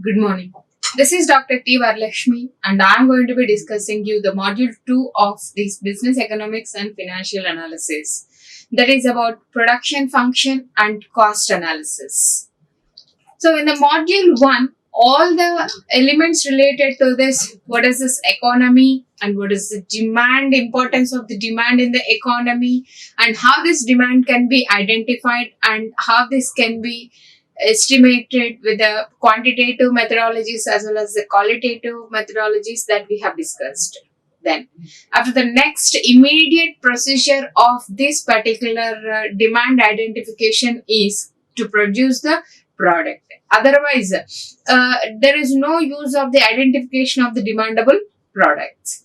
Good morning. This is Dr. Vara Lakshmi, and I am going to be discussing you the module 2 of this business economics and financial analysis. That is about production function and cost analysis. So in the module 1, all the elements related to this, what is this economy and what is the demand, importance of the demand in the economy, and how this demand can be identified and how this can be estimated with the quantitative methodologies as well as the qualitative methodologies that we have discussed. Then, after the next immediate procedure of this particular demand identification is to produce the product. Otherwise, there is no use of the identification of the demandable products.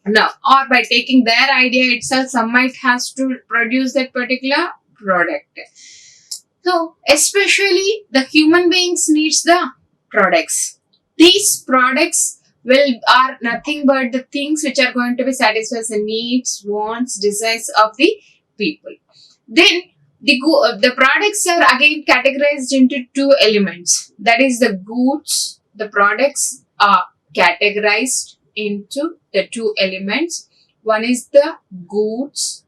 Now, or by taking their idea itself, some might has to produce that particular product. So, especially the human beings needs the products. These products are nothing but the things which are going to be satisfies the needs, wants, desires of the people. Then the products are again categorized into two elements. That is the goods. The products are categorized into the two elements. One is the goods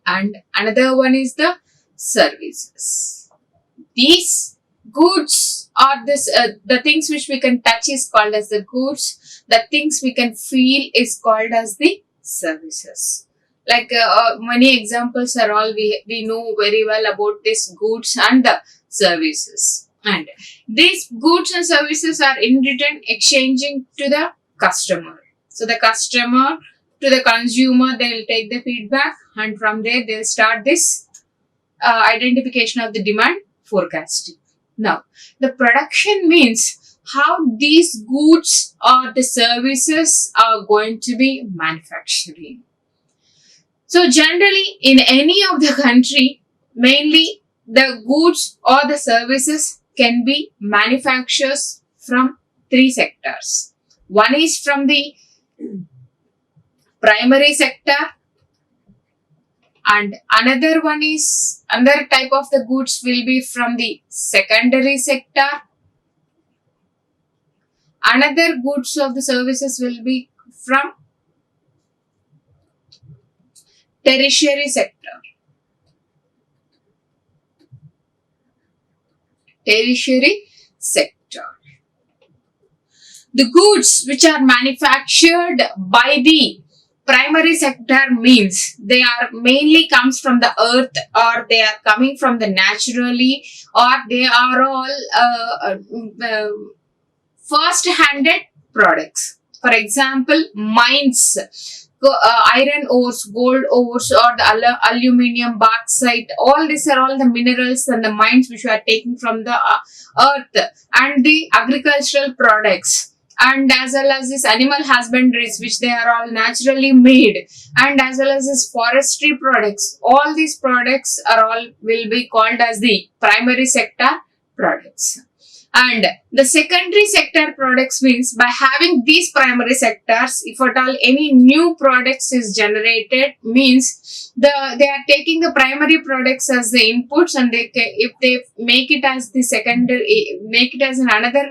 and another one is the services. These goods are the things which we can touch is called as the goods. The things we can feel is called as the services. Like many examples are all we know very well about these goods and the services. And these goods and services are in return exchanging to the customer. So the customer to the consumer, they will take the feedback and from there they'll start this identification of the demand forecasting. Now, the production means how these goods or the services are going to be manufacturing. So, generally, in any of the country, mainly the goods or the services can be manufactured from three sectors. One is from the primary sector, and another type of the goods will be from the secondary sector. Another goods of the services will be from tertiary sector. Tertiary sector. The goods which are manufactured by the primary sector means they are mainly comes from the earth, or they are coming from the naturally, or they are all first-handed products. For example, mines, iron ores, gold ores, or the aluminium, bauxite. All these are all the minerals and the mines which we are taking from the earth, and the agricultural products. And as well as this animal husbandries, which they are all naturally made, and as well as this forestry products, all these products are all will be called as the primary sector products. And the secondary sector products means by having these primary sectors, if at all any new products is generated, means they are taking the primary products as the inputs, and if they make it as the secondary, make it as another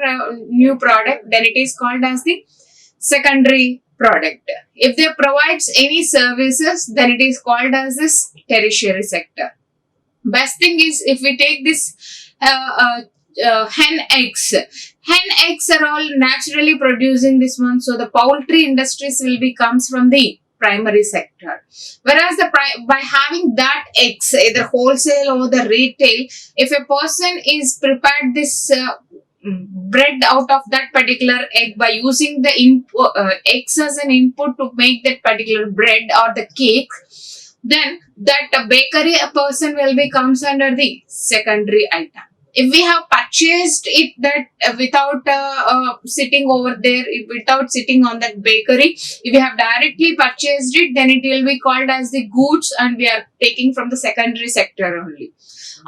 new product, then it is called as the secondary product. If they provides any services, then it is called as this tertiary sector. Best thing is if we take this hen eggs. Hen eggs are all naturally producing this one. So the poultry industries comes from the primary sector. Whereas by having that eggs, either wholesale or the retail, if a person is prepared this bread out of that particular egg by using the eggs as an input to make that particular bread or the cake, then that bakery person comes under the secondary item. If we have purchased it that without sitting over there, without sitting on that bakery, if we have directly purchased it, then it will be called as the goods, and we are taking from the secondary sector only.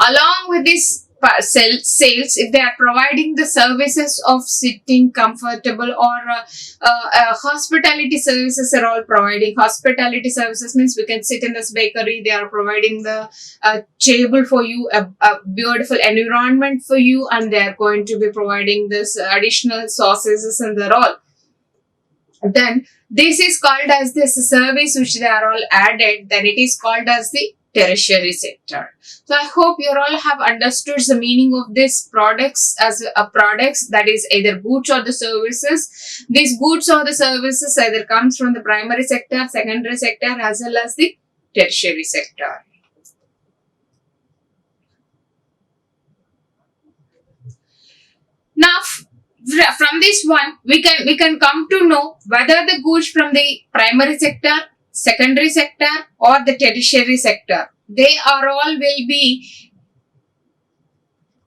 Along with this sales, if they are providing the services of sitting comfortable, or hospitality services are all providing. Hospitality services means we can sit in this bakery, they are providing the table for you, a beautiful environment for you, and they are going to be providing this additional sauces and they're all. Then this is called as this service which they are all added, then it is called as the tertiary sector. So I hope you all have understood the meaning of these products as a products, that is either goods or the services. These goods or the services either comes from the primary sector, secondary sector, as well as the tertiary sector. Now from this one we can come to know whether the goods from the primary sector, secondary sector, or the tertiary sector, they are all will be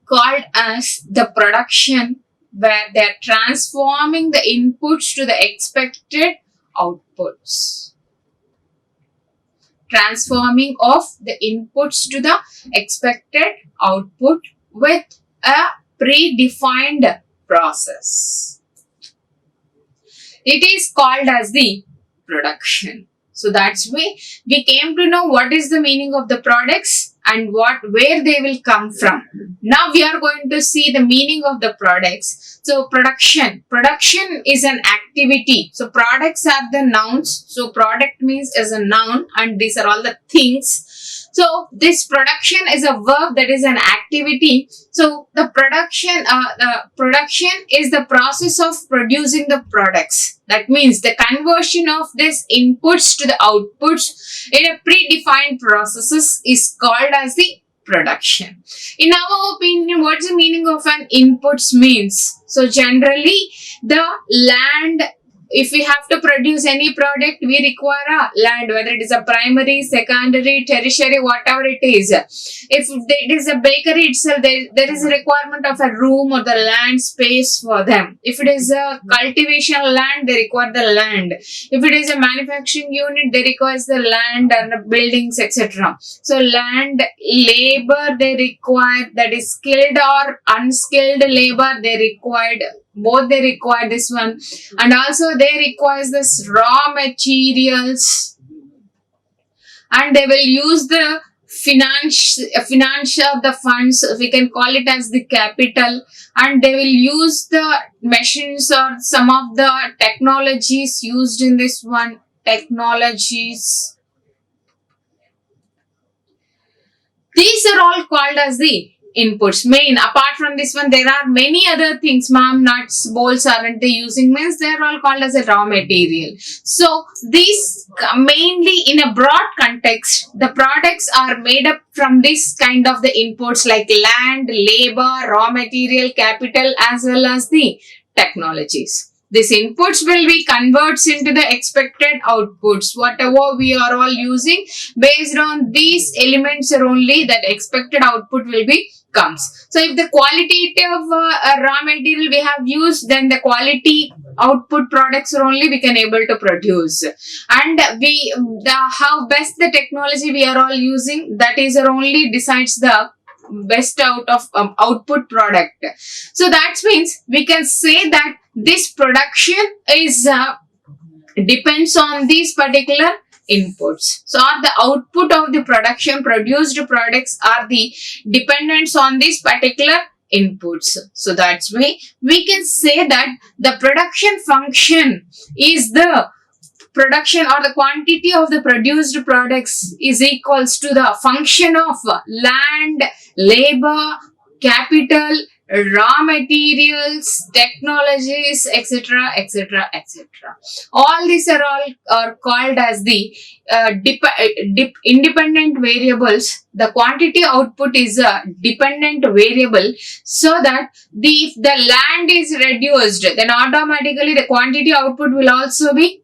called as the production, where they are transforming the inputs to the expected outputs. Transforming of the inputs to the expected output with a predefined process. It is called as the production. So that's why we came to know what is the meaning of the products and where they will come from. Now we are going to see the meaning of the products. So production is an activity. So products are the nouns. So product means is a noun, and these are all the things. So this production is a verb, that is an activity. So the production is the process of producing the products. That means the conversion of this inputs to the outputs in a predefined processes is called as the production. In our opinion, what's the meaning of an inputs means? So generally the land, if we have to produce any product, we require a land, whether it is a primary, secondary, tertiary, whatever it is. If it is a bakery itself, there is a requirement of a room or the land space for them. If it is a cultivation land, they require the land. If it is a manufacturing unit, they require the land and the buildings, etc. So land, labor they require, that is skilled or unskilled labor they required. Both they require this one, and also they require this raw materials, and they will use the financial the funds, we can call it as the capital, and they will use the machines or some of the technologies used in this one. Technologies, these are all called as the inputs. Main, apart from this one, there are many other things. Ma'am, nuts, bolts aren't they using? Means they are all called as a raw material. So these mainly in a broad context, the products are made up from this kind of the inputs like land, labor, raw material, capital, as well as the technologies. These inputs will be converts into the expected outputs. Whatever we are all using, based on these elements are only that expected output will be comes. So if the qualitative raw material we have used, then the quality output products are only we can able to produce. And how best the technology we are all using, that is only decides the best out of output product. So that means we can say that this production is depends on these particular inputs. So the output of the production produced products are the dependents on these particular inputs. So that's why we can say that the production function is the production or the quantity of the produced products is equals to the function of land, labor, capital, raw materials, technologies, etc., etc., etc. All these are called as the independent variables. The quantity output is a dependent variable, so that if the land is reduced, then automatically the quantity output will also be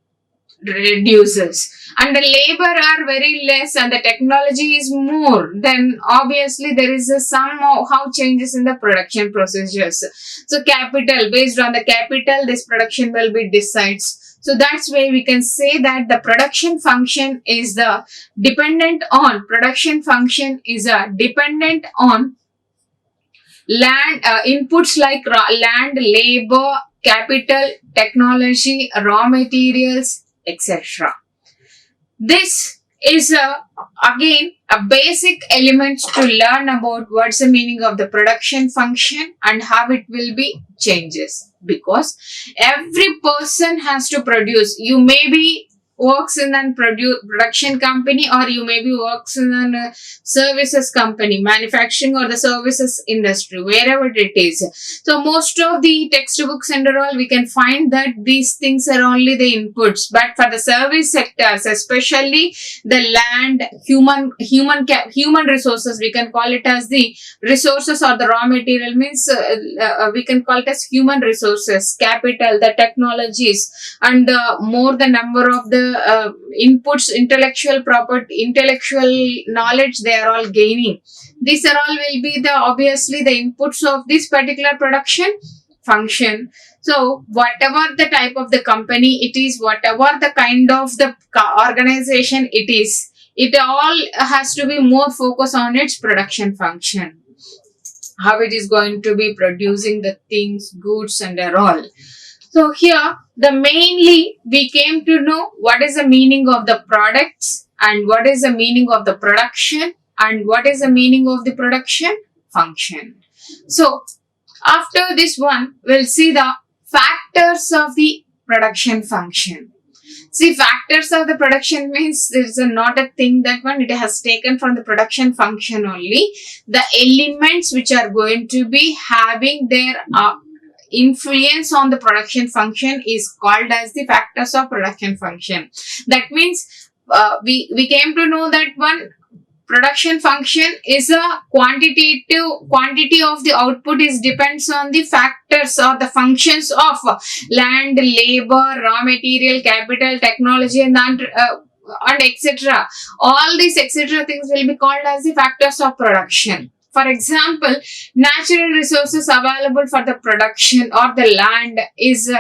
reduces, and the labor are very less and the technology is more, then obviously there is somehow changes in the production procedures. So capital, based on the capital, this production will be decides. So that's why we can say that the production function is the dependent on inputs like land, labor, capital, technology, raw materials, etc. This is again a basic element to learn about what's the meaning of the production function and how it will be changes, because every person has to produce. You may be works in a production company, or you may be works in a services company, manufacturing or the services industry, wherever it is. So most of the textbooks and all, we can find that these things are only the inputs, but for the service sectors, especially the land, human resources, we can call it as the resources, or the raw material means we can call it as human resources, capital, the technologies, and more the number of the inputs, intellectual knowledge they are all gaining. These are all will be the obviously the inputs of this particular production function. So whatever the type of the company it is, whatever the kind of the organization it is, it all has to be more focused on its production function, how it is going to be producing the things, goods and all. So here, the mainly we came to know what is the meaning of the products, and what is the meaning of the production, and what is the meaning of the production function. So after this one, we'll see the factors of the production function. See, factors of the production means there's not a thing that one, it has taken from the production function only. The elements which are going to be having their influence on the production function is called as the factors of production function. That means we came to know that one production function is a quantity of the output is depends on the factors or the functions of land, labor, raw material, capital, technology and etc. All these etc. things will be called as the factors of production. For example, natural resources available for the production or the land is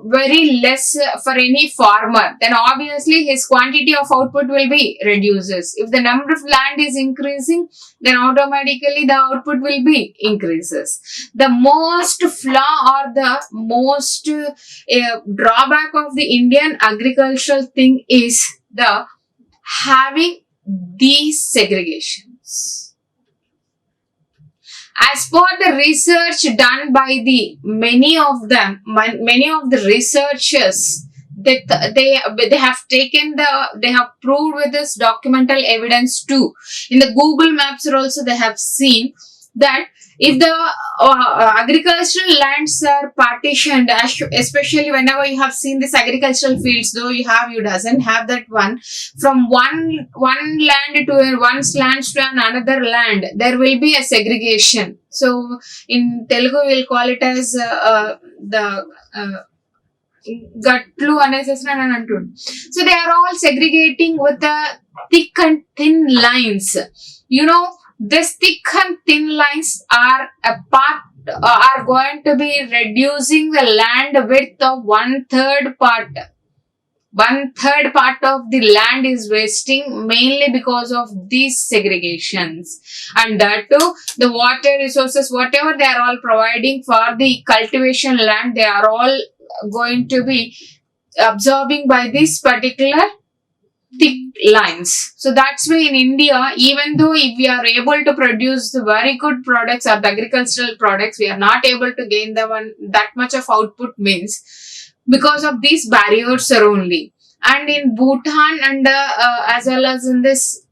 very less for any farmer. Then obviously his quantity of output will be reduces. If the number of land is increasing, then automatically the output will be increases. The most flaw or the most drawback of the Indian agricultural thing is the having these segregations. As per the research done by the many of the researchers, they have taken they have proved with this documental evidence too. In the Google Maps also they have seen that if the agricultural lands are partitioned, especially whenever you have seen this agricultural fields, though you doesn't have that one, from one land to another land, there will be a segregation. So in Telugu we'll call it as the Gatlu and antud. So they are all segregating with the thick and thin lines. You know, these thick and thin lines are going to be reducing the land width of 1/3 part. 1/3 part of the land is wasting mainly because of these segregations. And that too, the water resources, whatever they are all providing for the cultivation land, they are all going to be absorbing by this particular thick lines. So that's why in India, even though if we are able to produce the very good products or the agricultural products, we are not able to gain that much of output means because of these barriers are only. And in Bhutan and as well as in this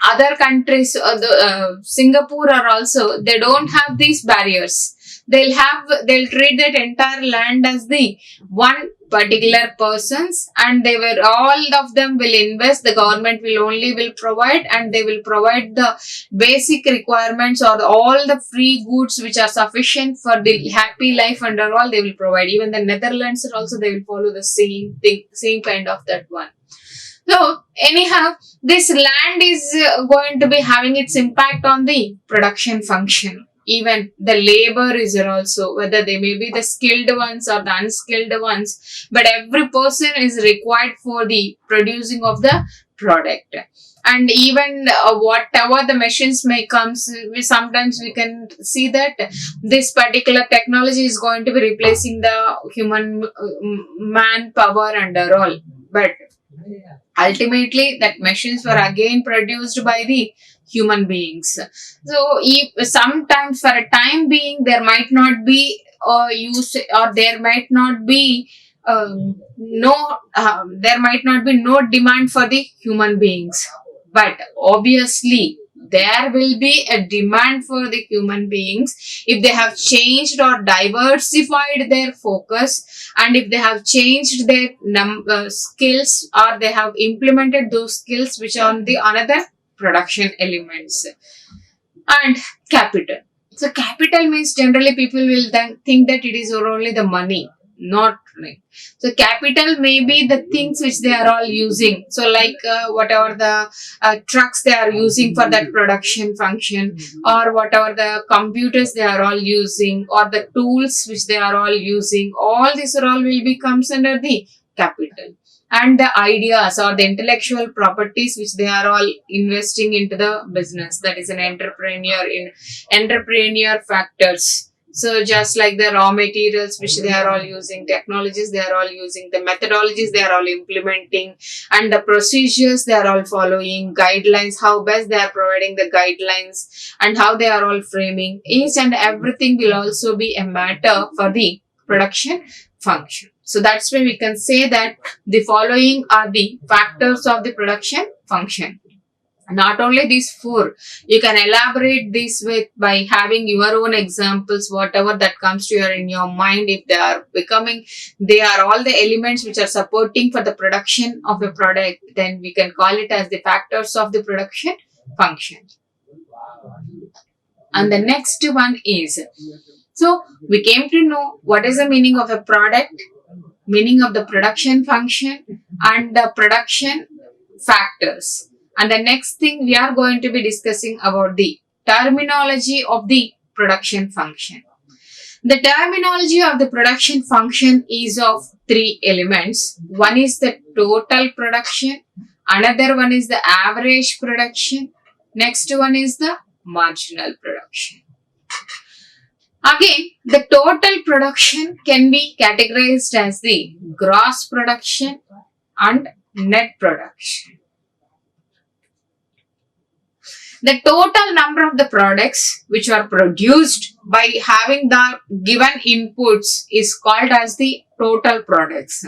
other countries, Singapore are also, they don't have these barriers. They'll treat that entire land as the one particular persons, and all of them will invest. The government will provide, and they will provide the basic requirements or all the free goods which are sufficient for the happy life and all they will provide. Even the Netherlands also, they will follow the same thing, same kind of that one. So anyhow, this land is going to be having its impact on the production function. Even the labor is also, whether they may be the skilled ones or the unskilled ones, but every person is required for the producing of the product. And even whatever the machines may comes, sometimes we can see that this particular technology is going to be replacing the human manpower and all. But ultimately that machines were again produced by the human beings. So if sometimes for a time being there might not be use, or there might not be no there might not be no demand for the human beings, but obviously there will be a demand for the human beings if they have changed or diversified their focus, and if they have changed their skills, or they have implemented those skills which are on the another production elements. And capital. So capital means generally people will then think that it is only the money, not right. So capital may be the things which they are all using. So like whatever the trucks they are using for that production function, or whatever the computers they are all using, or the tools which they are all using, all this all will be comes under the capital. And the ideas or the intellectual properties which they are all investing into the business, that is an entrepreneur factors. So just like the raw materials which they are all using, technologies they are all using, the methodologies they are all implementing, and the procedures they are all following, guidelines, how best they are providing the guidelines, and how they are all framing, each and everything will also be a matter for the production function. So that's why we can say that the following are the factors of the production function. Not only these four, you can elaborate this with by having your own examples, whatever that comes to your in your mind. If they are all the elements which are supporting for the production of a product, then we can call it as the factors of the production function. And the next one is, so we came to know what is the meaning of a product, meaning of the production function, and the production factors. And the next thing we are going to be discussing about the terminology of the production function. The terminology of the production function is of three elements. One is the total production, another one is the average production, next one is the marginal production. Again, the total production can be categorized as the gross production and net production. The total number of the products which are produced by having the given inputs is called as the total products.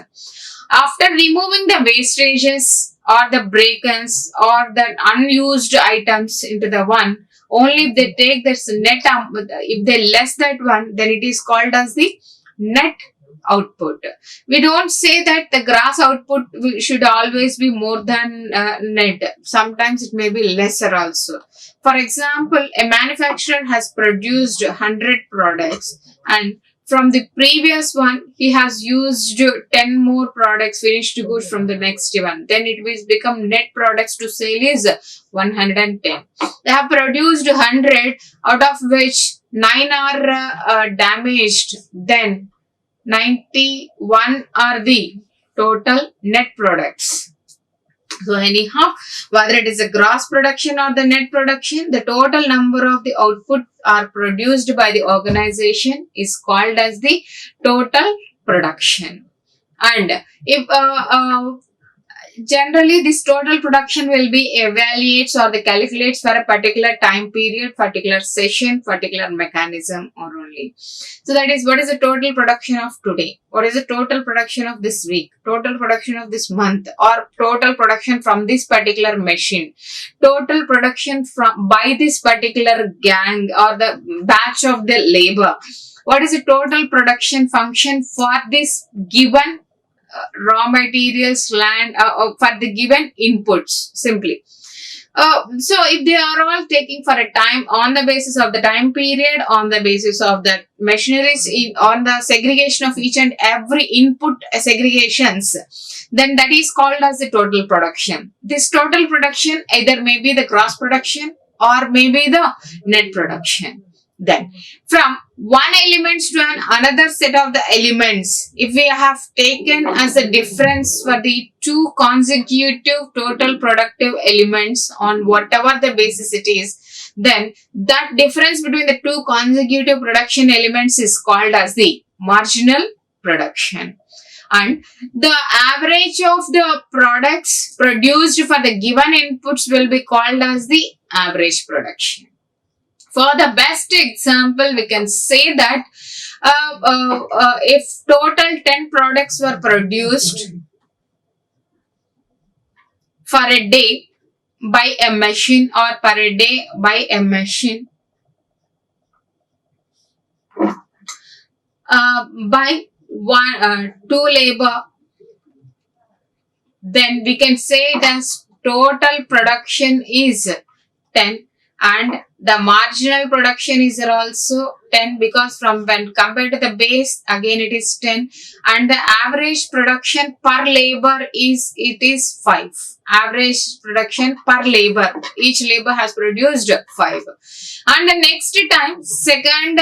After removing the wastages or the break-ins or the unused items into the one, only if they take this net, if they less that one, then it is called as the net output. We don't say that the gross output should always be more than net. Sometimes it may be lesser also. For example, a manufacturer has produced 100 products, and from the previous one, he has used 10 more products, finished goods from the next one. Then it will become net products to sale is 110. They have produced 100, out of which 9 are damaged. Then 91 are the total net products. So anyhow, whether it is a gross production or the net production, the total number of the output are produced by the organization is called as the total production. And if generally this total production will be evaluates or the calculates for a particular time period, particular session, particular mechanism or only. So that is what is the total production of today, what is the total production of this week, total production of this month, or total production from this particular machine, total production from by this particular gang or the batch of the labor. What is the total production function for this given raw materials, land, for the given inputs simply. So if they are all taking for a time on the basis of the time period, on the basis of the machineries, on the segregation of each and every input segregations, then that is called as the total production. This total production either may be the gross production or maybe the net production. Then from one elements to another set of the elements, if we have taken as a difference for the two consecutive total productive elements on whatever the basis it is, then that difference between the two consecutive production elements is called as the marginal production. And the average of the products produced for the given inputs will be called as the average production. For the best example, we can say that if total 10 products were produced for a day by a machine or per day by a machine by two labor, then we can say it as total production is 10 and the marginal production is also 10, because from when compared to the base again it is 10, and the average production per labor is 5. Average production per labor, each labor has produced 5. And the next time second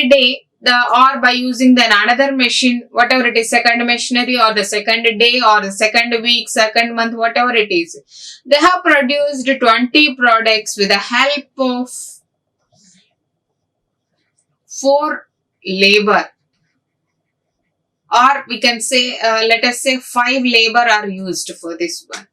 day, or by using then another machine, whatever it is, second machinery or the second day or the second week, second month, whatever it is, they have produced 20 products with the help of 4 labor, or we can say let us say 5 labor are used for this one.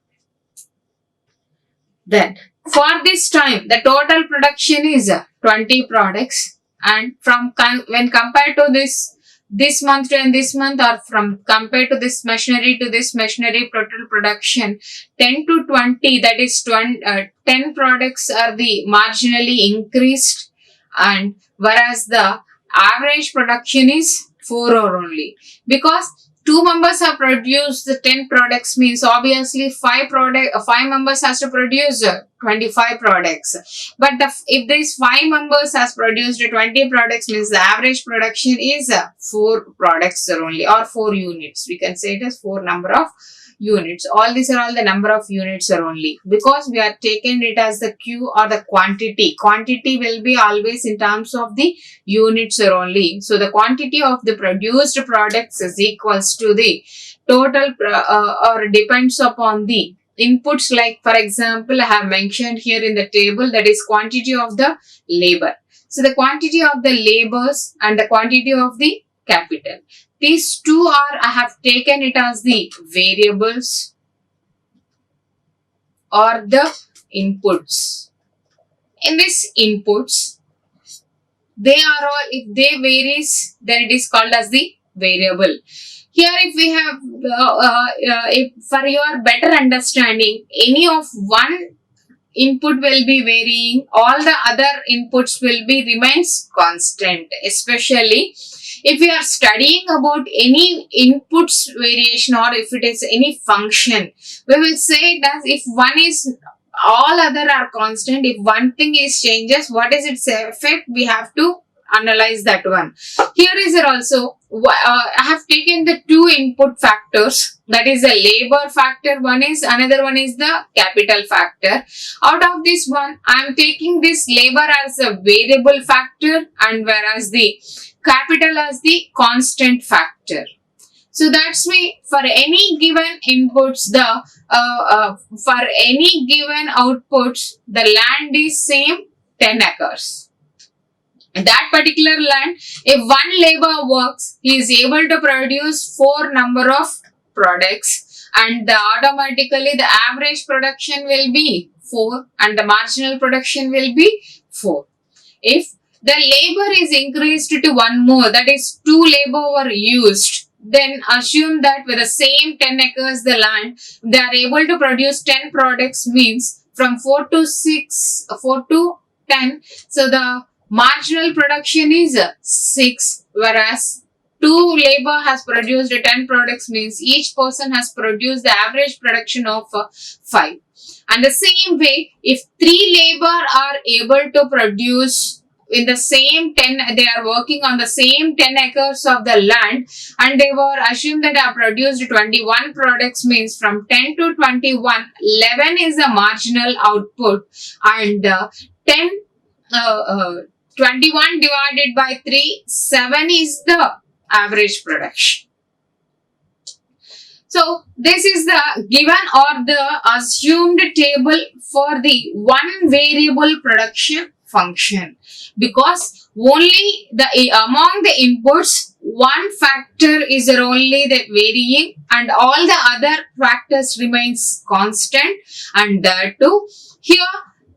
Then for this time the total production is 20 products, and from when compared to this month to this month, or from compared to this machinery to this machinery, total production 10 to 20, that is 10 products are the marginally increased, and whereas the average production is 4 or only, because 2 members have produced the 10 products, means obviously 5 members has to produce 25 products. But if these 5 members has produced 20 products, means the average production is 4 products only, or 4 units. We can say it as 4 number of units. All these are all the number of units are only, because we are taking it as the Q or the quantity. Quantity will be always in terms of the units are only. So the quantity of the produced products is equals to the total or depends upon the inputs. Like for example, I have mentioned here in the table, that is quantity of the labor. So the quantity of the labors and the quantity of the capital. These two are, I have taken it as the variables or the inputs. In these inputs, they are all, if they varies, then it is called as the variable. Here if we have, if for your better understanding, any of one input will be varying, all the other inputs will be remains constant. Especially if we are studying about any inputs variation, or if it is any function, we will say that if one is, all other are constant. If one thing is changes, what is its effect? We have to analyze that one. Here is it also, I have taken the 2 input factors, that is the labor factor, another one is the capital factor. Out of this one, I am taking this labor as a variable factor, and whereas the capital as the constant factor. So that's why for any given inputs, for any given outputs, the land is same 10 acres. In that particular land, if one labor works, he is able to produce 4 number of products, and automatically the average production will be 4 and the marginal production will be 4. If the labor is increased to 1 more, that is 2 labor were used, then assume that with the same 10 acres the land, they are able to produce 10 products, means from 4 to 10. So the marginal production is 6, whereas 2 labor has produced 10 products, means each person has produced the average production of 5. And the same way, if 3 labor are able to produce in the same 10, they are working on the same 10 acres of the land, and they were assumed that have produced 21 products, means from 10 to 21, 11 is the marginal output, and 10 uh, uh, 21 divided by 3, 7 is the average production. So this is the given or the assumed table for the one variable production function, because only the among the inputs one factor is only the varying and all the other factors remains constant, and that too here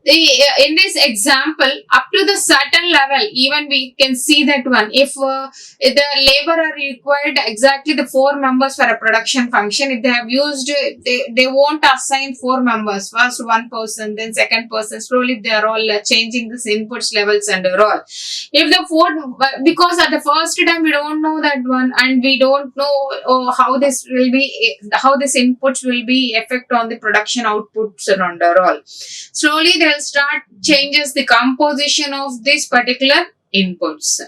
in this example up to the certain level even we can see that one, if the labor are required exactly the 4 members for a production function, if they have used they won't assign 4 members, first one person then second person, slowly they are all changing this inputs levels and all. If the 4, because at the first time we don't know that one and we don't know how this will be, how this inputs will be effect on the production outputs and all, slowly they'll start changes the composition of this particular inputs.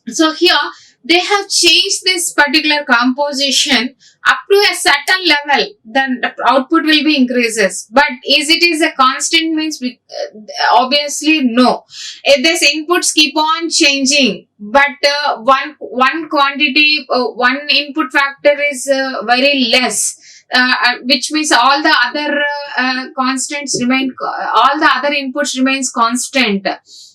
So here they have changed this particular composition up to a certain level, then the output will be increases. But is it is a constant means we, obviously no. These inputs keep on changing, but one quantity, one input factor is very less. Which means all the other constants remain, all the other inputs remains constant,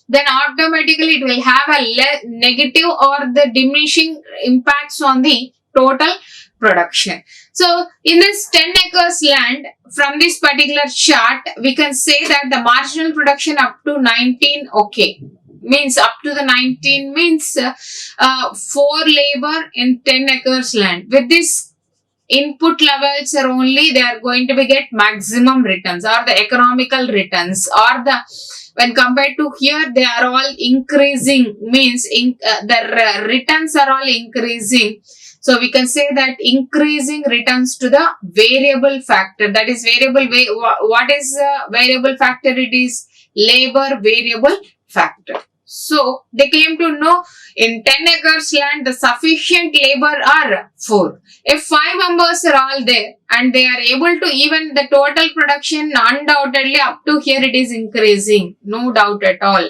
then automatically it will have a negative or the diminishing impacts on the total production. So in this 10 acres land, from this particular chart, we can say that the marginal production up to 19, okay, means up to the 19 means 4 labor in 10 acres land. With this input levels are only, they are going to be get maximum returns or the economical returns, or the when compared to here they are all increasing, means the returns are all increasing. So we can say that increasing returns to the variable factor, that is variable, what is variable factor? It is labor variable factor. So they came to know in 10 acres land the sufficient labor are 4. If 5 members are all there and they are able to, even the total production undoubtedly up to here it is increasing, no doubt at all.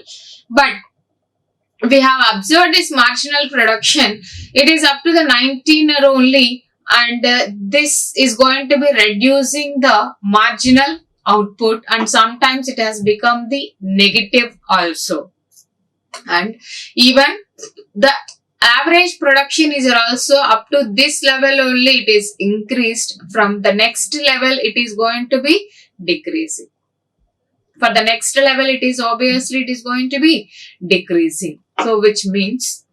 But we have observed this marginal production, it is up to the 19 only, and this is going to be reducing the marginal output, and sometimes it has become the negative also. And even the average production is also up to this level only, it is increased. From the next level it is going to be decreasing. For the next level it is obviously it is going to be decreasing. So which means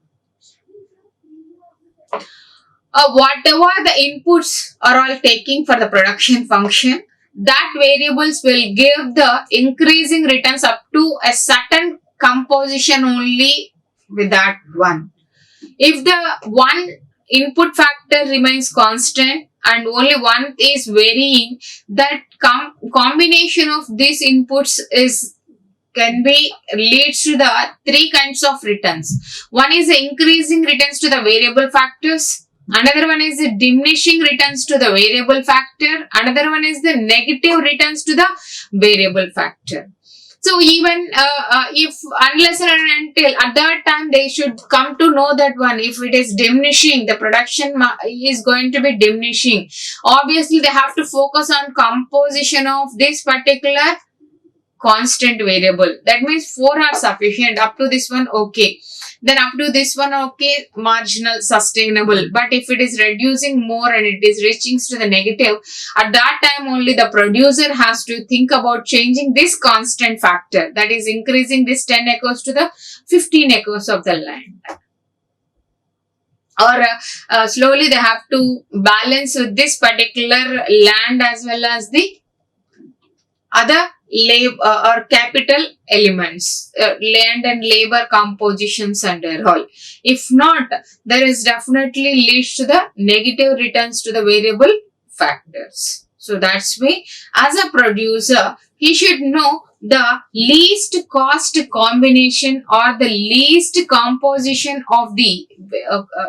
whatever the inputs are all taking for the production function, that variables will give the increasing returns up to a certain composition only with that one. If the one input factor remains constant and only one is varying, that combination of these inputs is can be leads to the 3 kinds of returns. One is the increasing returns to the variable factors, another one is the diminishing returns to the variable factor, another one is the negative returns to the variable factor. So even if unless and until at that time they should come to know that one, if it is diminishing, the production is going to be diminishing. Obviously they have to focus on composition of this particular constant variable. That means 4 are sufficient. Up to this one, okay. Then up to this one, okay, marginal, sustainable. But if it is reducing more and it is reaching to the negative, at that time only the producer has to think about changing this constant factor. That is increasing this 10 acres to the 15 acres of the land. Or slowly they have to balance with this particular land as well as the other labor or capital elements, land and labor compositions and all. If not, there is definitely leads to the negative returns to the variable factors. So that's why as a producer, he should know the least cost combination or the least composition of the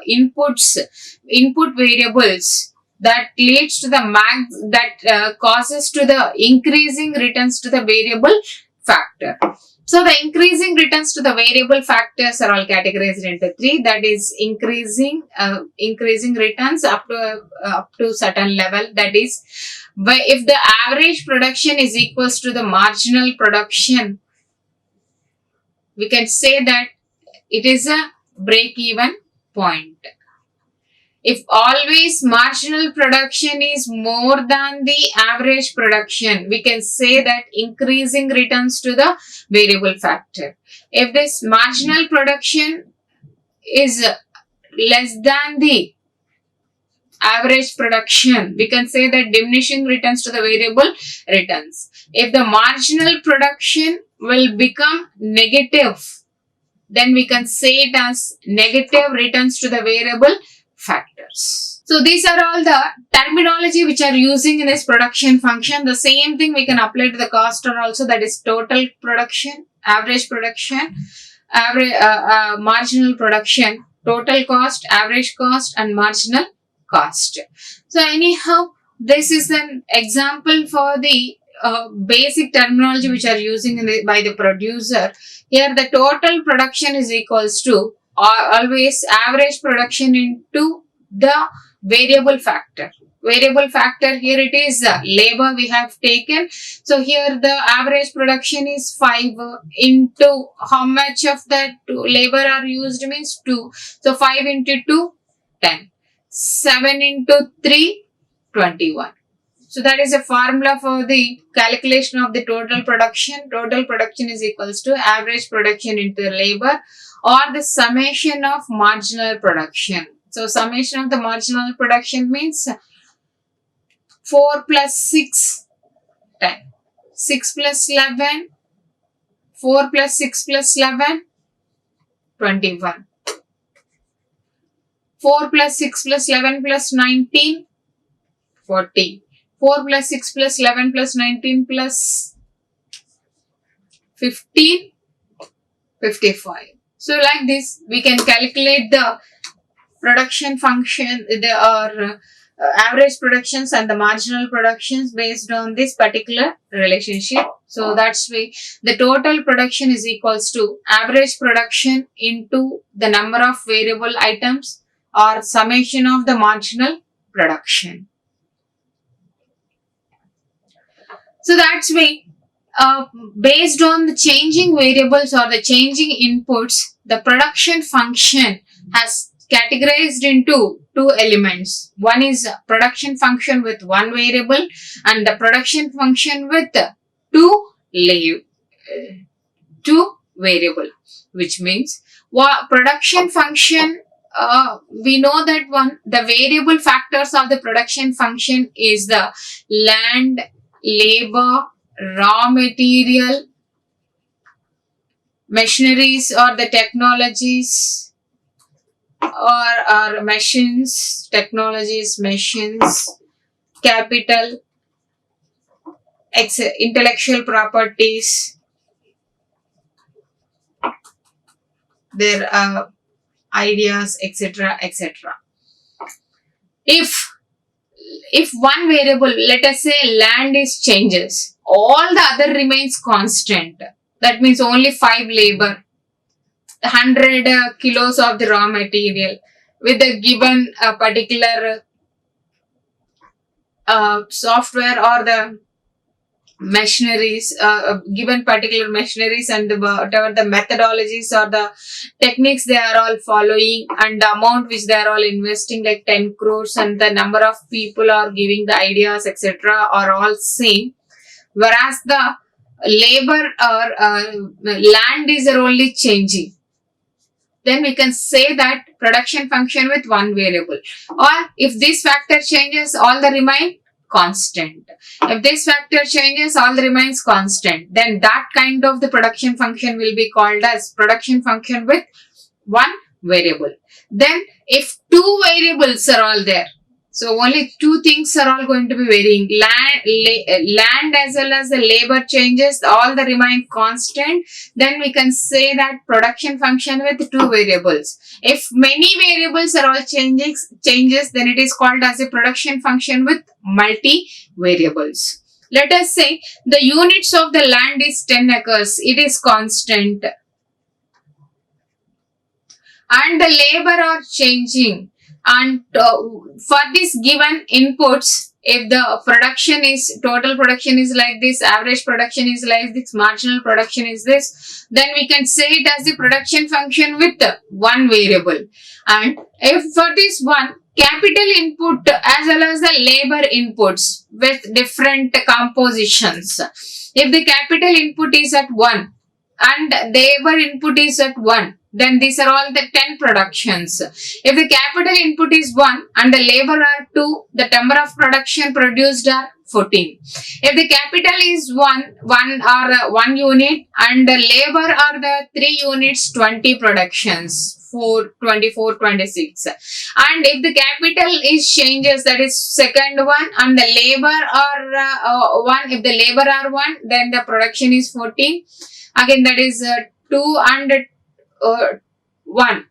input variables that leads to the causes to the increasing returns to the variable factor. So the increasing returns to the variable factors are all categorized into three. That is increasing returns up to certain level. That is, if the average production is equals to the marginal production, we can say that it is a break-even point. If always marginal production is more than the average production, we can say that increasing returns to the variable factor. If this marginal production is less than the average production, we can say that diminishing returns to the variable returns. If the marginal production will become negative, then we can say it as negative returns to the variable factors. So these are all the terminology which are using in this production function. The same thing we can apply to the cost also, that is total production, average production, average marginal production, total cost, average cost and marginal cost. So anyhow, this is an example for the basic terminology which are using by the producer. Here the total production is equals to always average production into the variable factor. Variable factor, here it is labor we have taken. So here the average production is 5 into how much of that labor are used means 2. So 5 into 2, 10. 7 into 3, 21. So that is a formula for the calculation of the total production. Total production is equals to average production into labor or the summation of marginal production. So summation of the marginal production means 4 plus 6, 10. 6 plus 11, 4 plus 6 plus 11, 21. 4 plus 6 plus 11 plus 19, 40. 4 plus 6 plus 11 plus 19 plus 15, 55. So like this, we can calculate the production function, average productions and the marginal productions based on this particular relationship. So that's why the total production is equals to average production into the number of variable items or summation of the marginal production. So that's why based on the changing variables or the changing inputs, the production function has categorized into two elements. One is production function with one variable and the production function with two variable, which means production function, we know that the variable factors of the production function is the land, labor, raw material, machineries or the technologies, or machines, technologies, machines, capital, intellectual properties, their ideas, etc., etc. If one variable, let us say land is changes, all the other remains constant. That means only 5 labor, 100 kilos of the raw material with the given particular software or the machineries, given particular machineries and whatever the methodologies or the techniques they are all following and the amount which they are all investing like 10 crores and the number of people are giving the ideas etc. are all same, whereas the labor or land is only changing. Then we can say that production function with one variable. Or if this factor changes, all the remain constant. If this factor changes, all the remains constant. Then that kind of the production function will be called as production function with one variable. Then if two variables are all there, so only two things are all going to be varying. Land as well as the labor changes, all the remain constant. Then we can say that production function with two variables. If many variables are all changes, then it is called as a production function with multi variables. Let us say the units of the land is 10 acres. It is constant. And the labor are changing. And for this given inputs, if the production is, total production is like this, average production is like this, marginal production is this, then we can say it as the production function with one variable. And if for this one, capital input as well as the labor inputs with different compositions. If the capital input is at 1 and labor input is at 1, then these are all the 10 productions. If the capital input is 1 and the labor are 2, the number of production produced are 14. If the capital is 1 unit and the labor are the 3 units, 20 productions. 4, 24, 26. And if the capital is changes, that is second one, and the labor are 1, if the labor are 1, then the production is 14. Again, that is 2 and 1.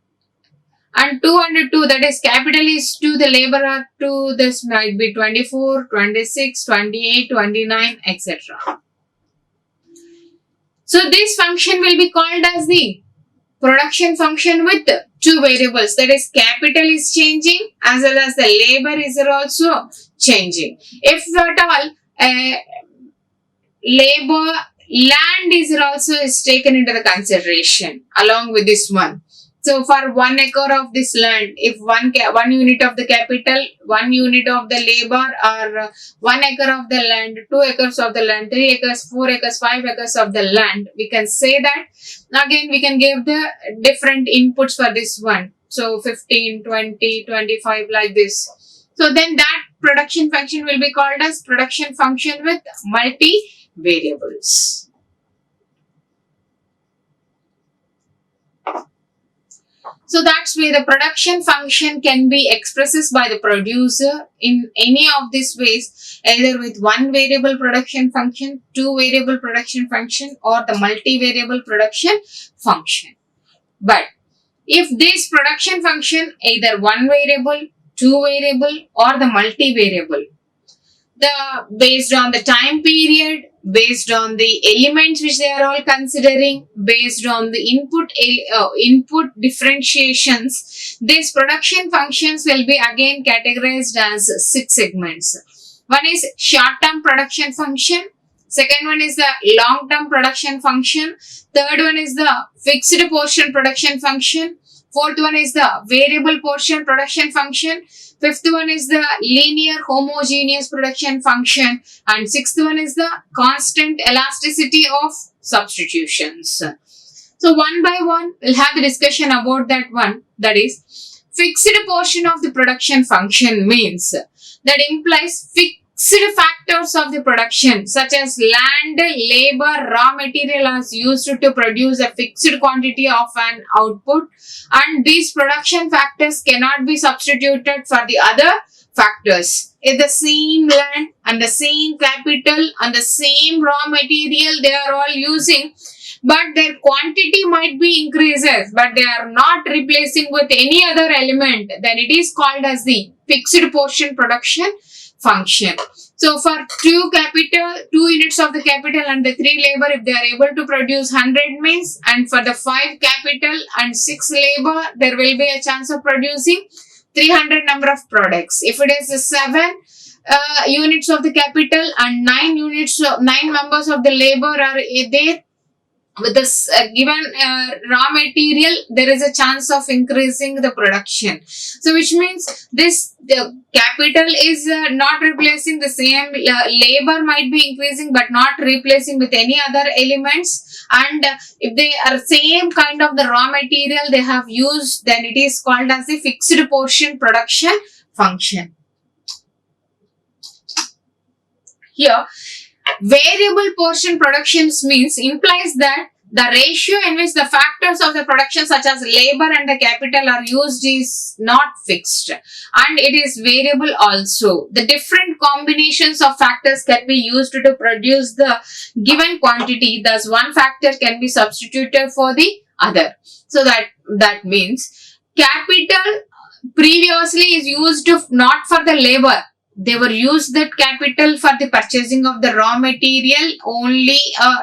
And 2 and 2, that is capital is 2, the labor are 2, this might be 24, 26, 28, 29, etc. So this function will be called as the production function with 2 variables, that is capital is changing as well as the labor is also changing. If at all labor, land is also taken into the consideration along with this one. So for 1 acre of this land, if 1 unit of the capital, 1 unit of the labor, or 1 acre of the land, 2 acres of the land, 3 acres, 4 acres, 5 acres of the land, we can say that. Again, we can give the different inputs for this one. So 15, 20, 25 like this. So then that production function will be called as production function with multi-variables. So that's where the production function can be expressed by the producer in any of these ways, either with 1 variable production function, 2 variable production function, or the multi-variable production function. But if this production function either 1 variable, 2 variable, or the multi-variable, based on the time period, based on the elements which they are all considering, based on the input differentiations, these production functions will be again categorized as 6 segments. One is short-term production function, second one is the long-term production function, third one is the fixed portion production function, fourth one is the variable portion production function, fifth one is the linear homogeneous production function, and sixth one is the constant elasticity of substitutions. So one by one, we'll have the discussion about that one. That is, fixed portion of the production function means that implies fixed factors of the production such as land, labor, raw material are used to produce a fixed quantity of an output, and these production factors cannot be substituted for the other factors. If the same land and the same capital and the same raw material they are all using, but their quantity might be increases, but they are not replacing with any other element, then it is called as the fixed portion production function. So for 2 units of the capital and the 3 labor, if they are able to produce 100 means, and for the 5 capital and 6 labor, there will be a chance of producing 300 number of products. If it is 7 units of the capital and 9 members of the labor are there, with this given raw material, there is a chance of increasing the production. So which means this capital is not replacing the same, labor might be increasing but not replacing with any other elements, and if they are same kind of the raw material they have used, then it is called as the fixed portion production function. Here, variable portion productions means implies that the ratio in which the factors of the production such as labor and the capital are used is not fixed, and it is variable also. The different combinations of factors can be used to produce the given quantity, thus one factor can be substituted for the other. So that means capital previously is used not for the labor, they were used that capital for the purchasing of the raw material only,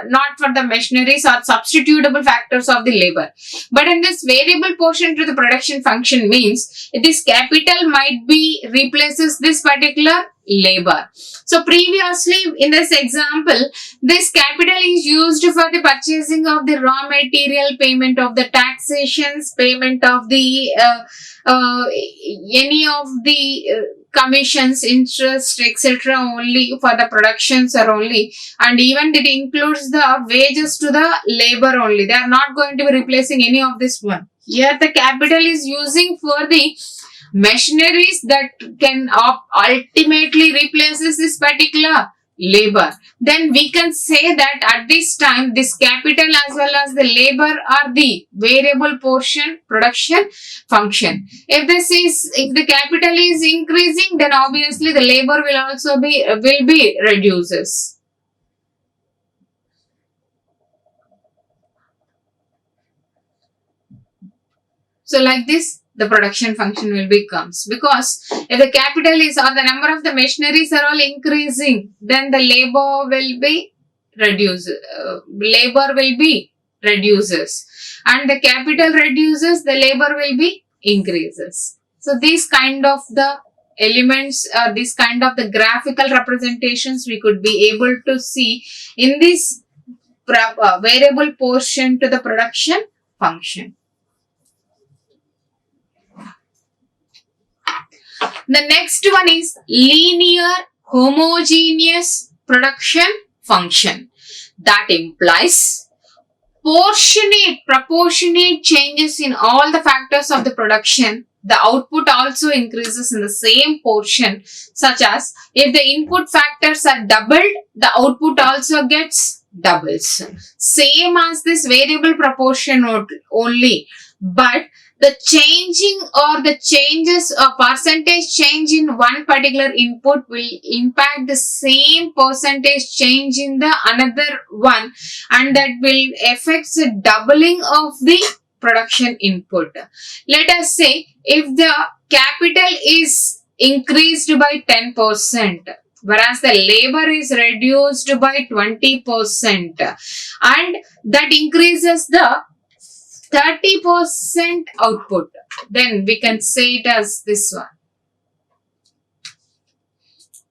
not for the machineries or substitutable factors of the labor. But in this variable portion to the production function means this capital might be replaces this particular labor. So previously in this example, this capital is used for the purchasing of the raw material, payment of the taxations, payment of the any of the commissions, interest, etc. only for the productions are only, and even it includes the wages to the labor only. They are not going to be replacing any of this one. Here the capital is using for the machineries that can ultimately replaces this particular labor. Then we can say that at this time this capital as well as the labor are the variable portion production function. If the capital is increasing, then obviously the labor will also be reduces. So like this the production function will becomes, because if the capital is or the number of the machineries are all increasing, then the labor will be reduces, and the capital reduces, the labor will be increases. So these kind of the elements, this kind of the graphical representations we could be able to see in this variable portion to the production function. The next one is linear homogeneous production function. That implies proportionate changes in all the factors of the production. The output also increases in the same portion, such as if the input factors are doubled, the output also gets doubles. Same as this variable proportion only, but the changing or the changes or percentage change in one particular input will impact the same percentage change in the another one, and that will affect the doubling of the production input. Let us say if the capital is increased by 10%, whereas the labor is reduced by 20%, and that increases the 30% output, then we can say it as this one.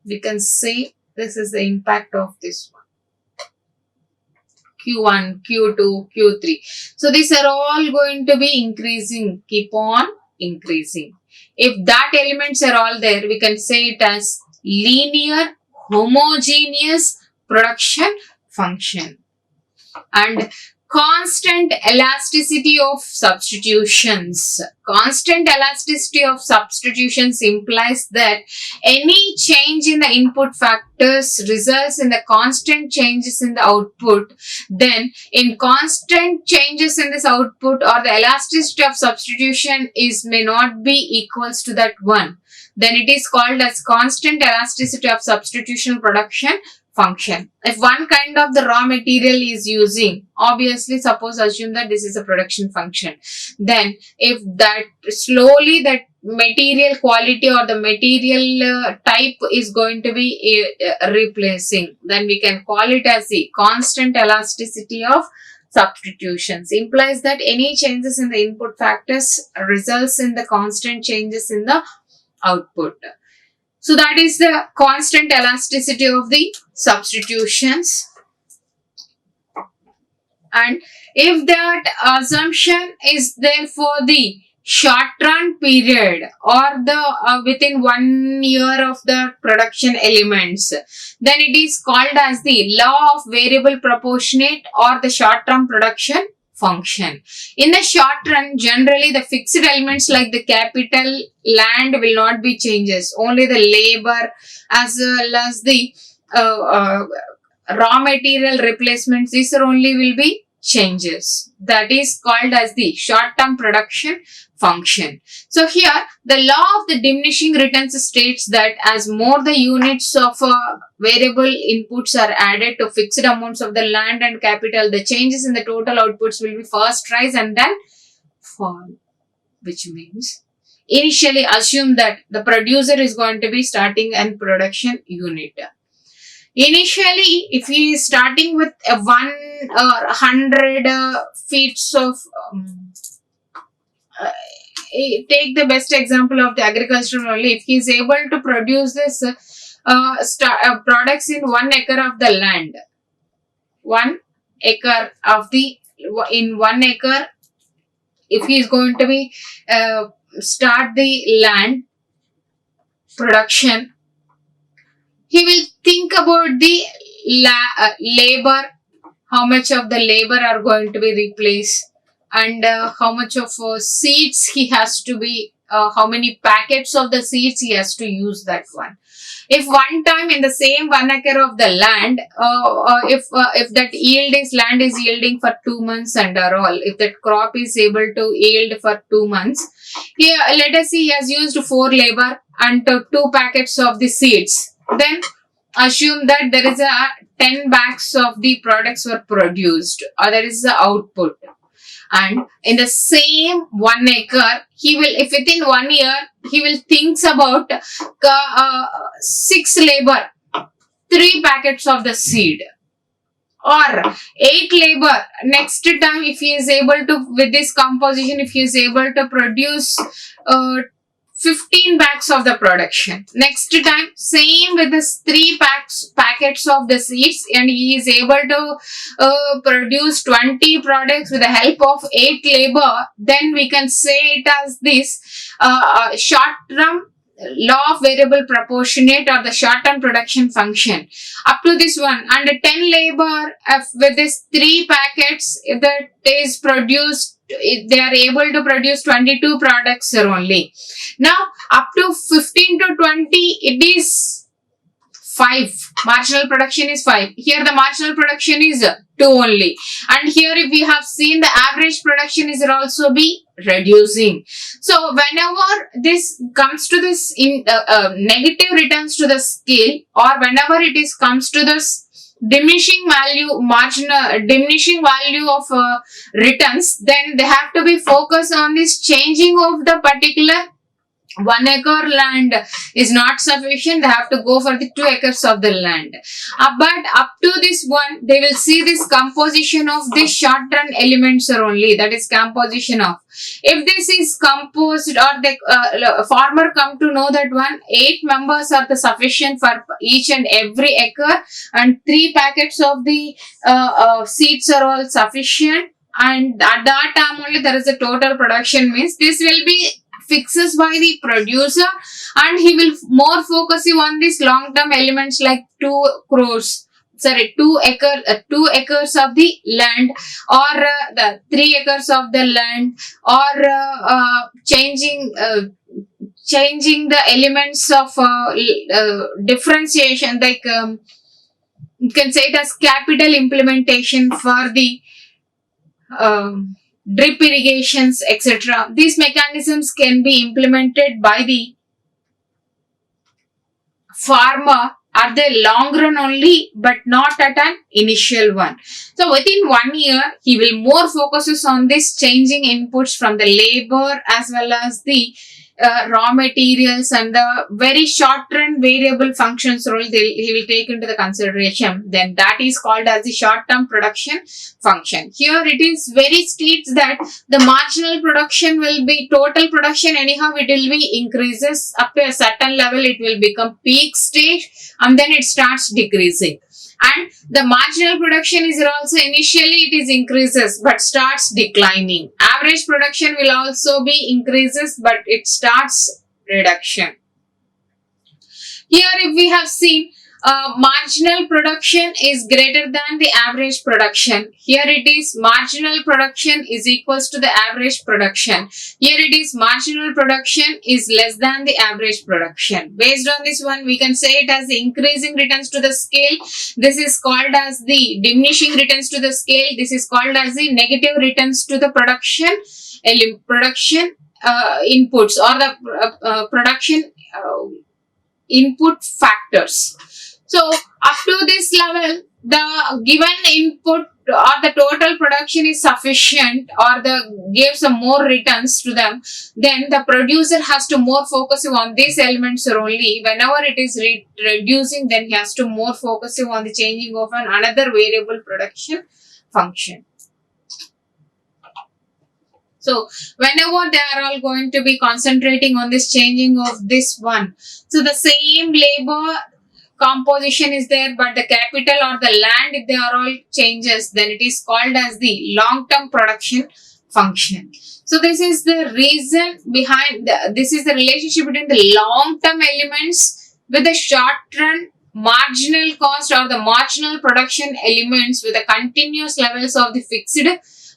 We can say this is the impact of this one. Q1, Q2, Q3. So these are all going to be increasing, keep on increasing. If that elements are all there, we can say it as linear homogeneous production function. And constant elasticity of substitutions. Constant elasticity of substitutions implies that any change in the input factors results in the constant changes in the output. Then in constant changes in this output, or the elasticity of substitution may not be equals to that one, then it is called as constant elasticity of substitution production function. If one kind of the raw material is using, obviously suppose assume that this is a production function, then if that slowly that material quality or the material type is going to be replacing, then we can call it as the constant elasticity of substitutions. Implies that any changes in the input factors results in the constant changes in the output. So that is the constant elasticity of the substitutions. And if that assumption is there for the short run period or the within 1 year of the production elements, then it is called as the law of variable proportionate or the short term production function. In the short run, generally the fixed elements like the capital, land will not be changes. Only the labor as well as the raw material replacements, these are only will be changes. That is called as the short term production function. So here the law of the diminishing returns states that as more the units of variable inputs are added to fixed amounts of the land and capital, the changes in the total outputs will be first rise and then fall. Which means initially assume that the producer is going to be starting a production unit. Initially, if he is starting with a 100 feet of take the best example of the agricultural only. If he is able to produce this products in 1 acre of the land, 1 acre of the in 1 acre, if he is going to be start the land production, he will think about the labor, how much of the labor are going to be replaced, and how much of seeds he has to be, how many packets of the seeds he has to use that one. If one time in the same 1 acre of the land, if that land is yielding for 2 months and all, if that crop is able to yield for 2 months, let us see he has used 4 labor and 2 packets of the seeds. Then assume that there is a 10 bags of the products were produced, or that is the output. And in the same 1 acre, he will, if within 1 year, he will thinks about 6 labor, 3 packets of the seed, or 8 labor. Next time, if he is able to, with this composition, if he is able to produce 15 bags of the production. Next time, same with this 3 packets of the seeds, and he is able to produce 20 products with the help of 8 labor. Then we can say it as this short-term law of variable proportionate, or the short-term production function. Up to this one, under 10 labor, with this 3 packets that is produced, they are able to produce 22 products only. Now, up to 15 to 20, it is 5. Marginal production is 5. Here the marginal production is 2 only. And here if we have seen, the average production is also be reducing. So whenever this comes to this negative returns to the scale, or whenever it is comes to this diminishing value of returns, then they have to be focused on this changing of the particular 1 acre land is not sufficient. They have to go for the 2 acres of the land. But up to this one, they will see this composition of this short-term elements only. That is composition of. If this is composed, or the farmer come to know that 8 members are the sufficient for each and every acre, and 3 packets of the seeds are all sufficient, and at that time only there is a total production, means this will be fixes by the producer, and he will more focus on these long-term elements like 2 acres of the land, or the 3 acres of the land, or changing the elements of differentiation, like you can say it as capital implementation for the drip irrigations, etc. These mechanisms can be implemented by the farmer at the long run only, but not at an initial one. So within 1 year, he will more focuses on this changing inputs from the labor as well as the raw materials, and the very short-term variable functions role he will take into the consideration. Then that is called as the short-term production function. Here it is very states that the marginal production will be total production, anyhow it will be increases up to a certain level, it will become peak stage, and then it starts decreasing. And the marginal production is also initially it is increases but starts declining. Average production will also be increases but it starts reduction. Here if we have seen marginal production is greater than the average production. Here it is marginal production is equals to the average production. Here it is marginal production is less than the average production. Based on this one, we can say it as the increasing returns to the scale. This is called as the diminishing returns to the scale. This is called as the negative returns to the production inputs, or the production input factors. So up to this level, the given input or the total production is sufficient or gives some more returns to them, then the producer has to more focus on these elements only. Whenever it is reducing, then he has to more focus on the changing of another variable production function. So whenever they are all going to be concentrating on this changing of this one, so the same labor composition is there, but the capital or the land, if they are all changes, then it is called as the long-term production function. So this is the reason behind this is the relationship between the long-term elements with the short-run marginal cost or the marginal production elements with the continuous levels of the fixed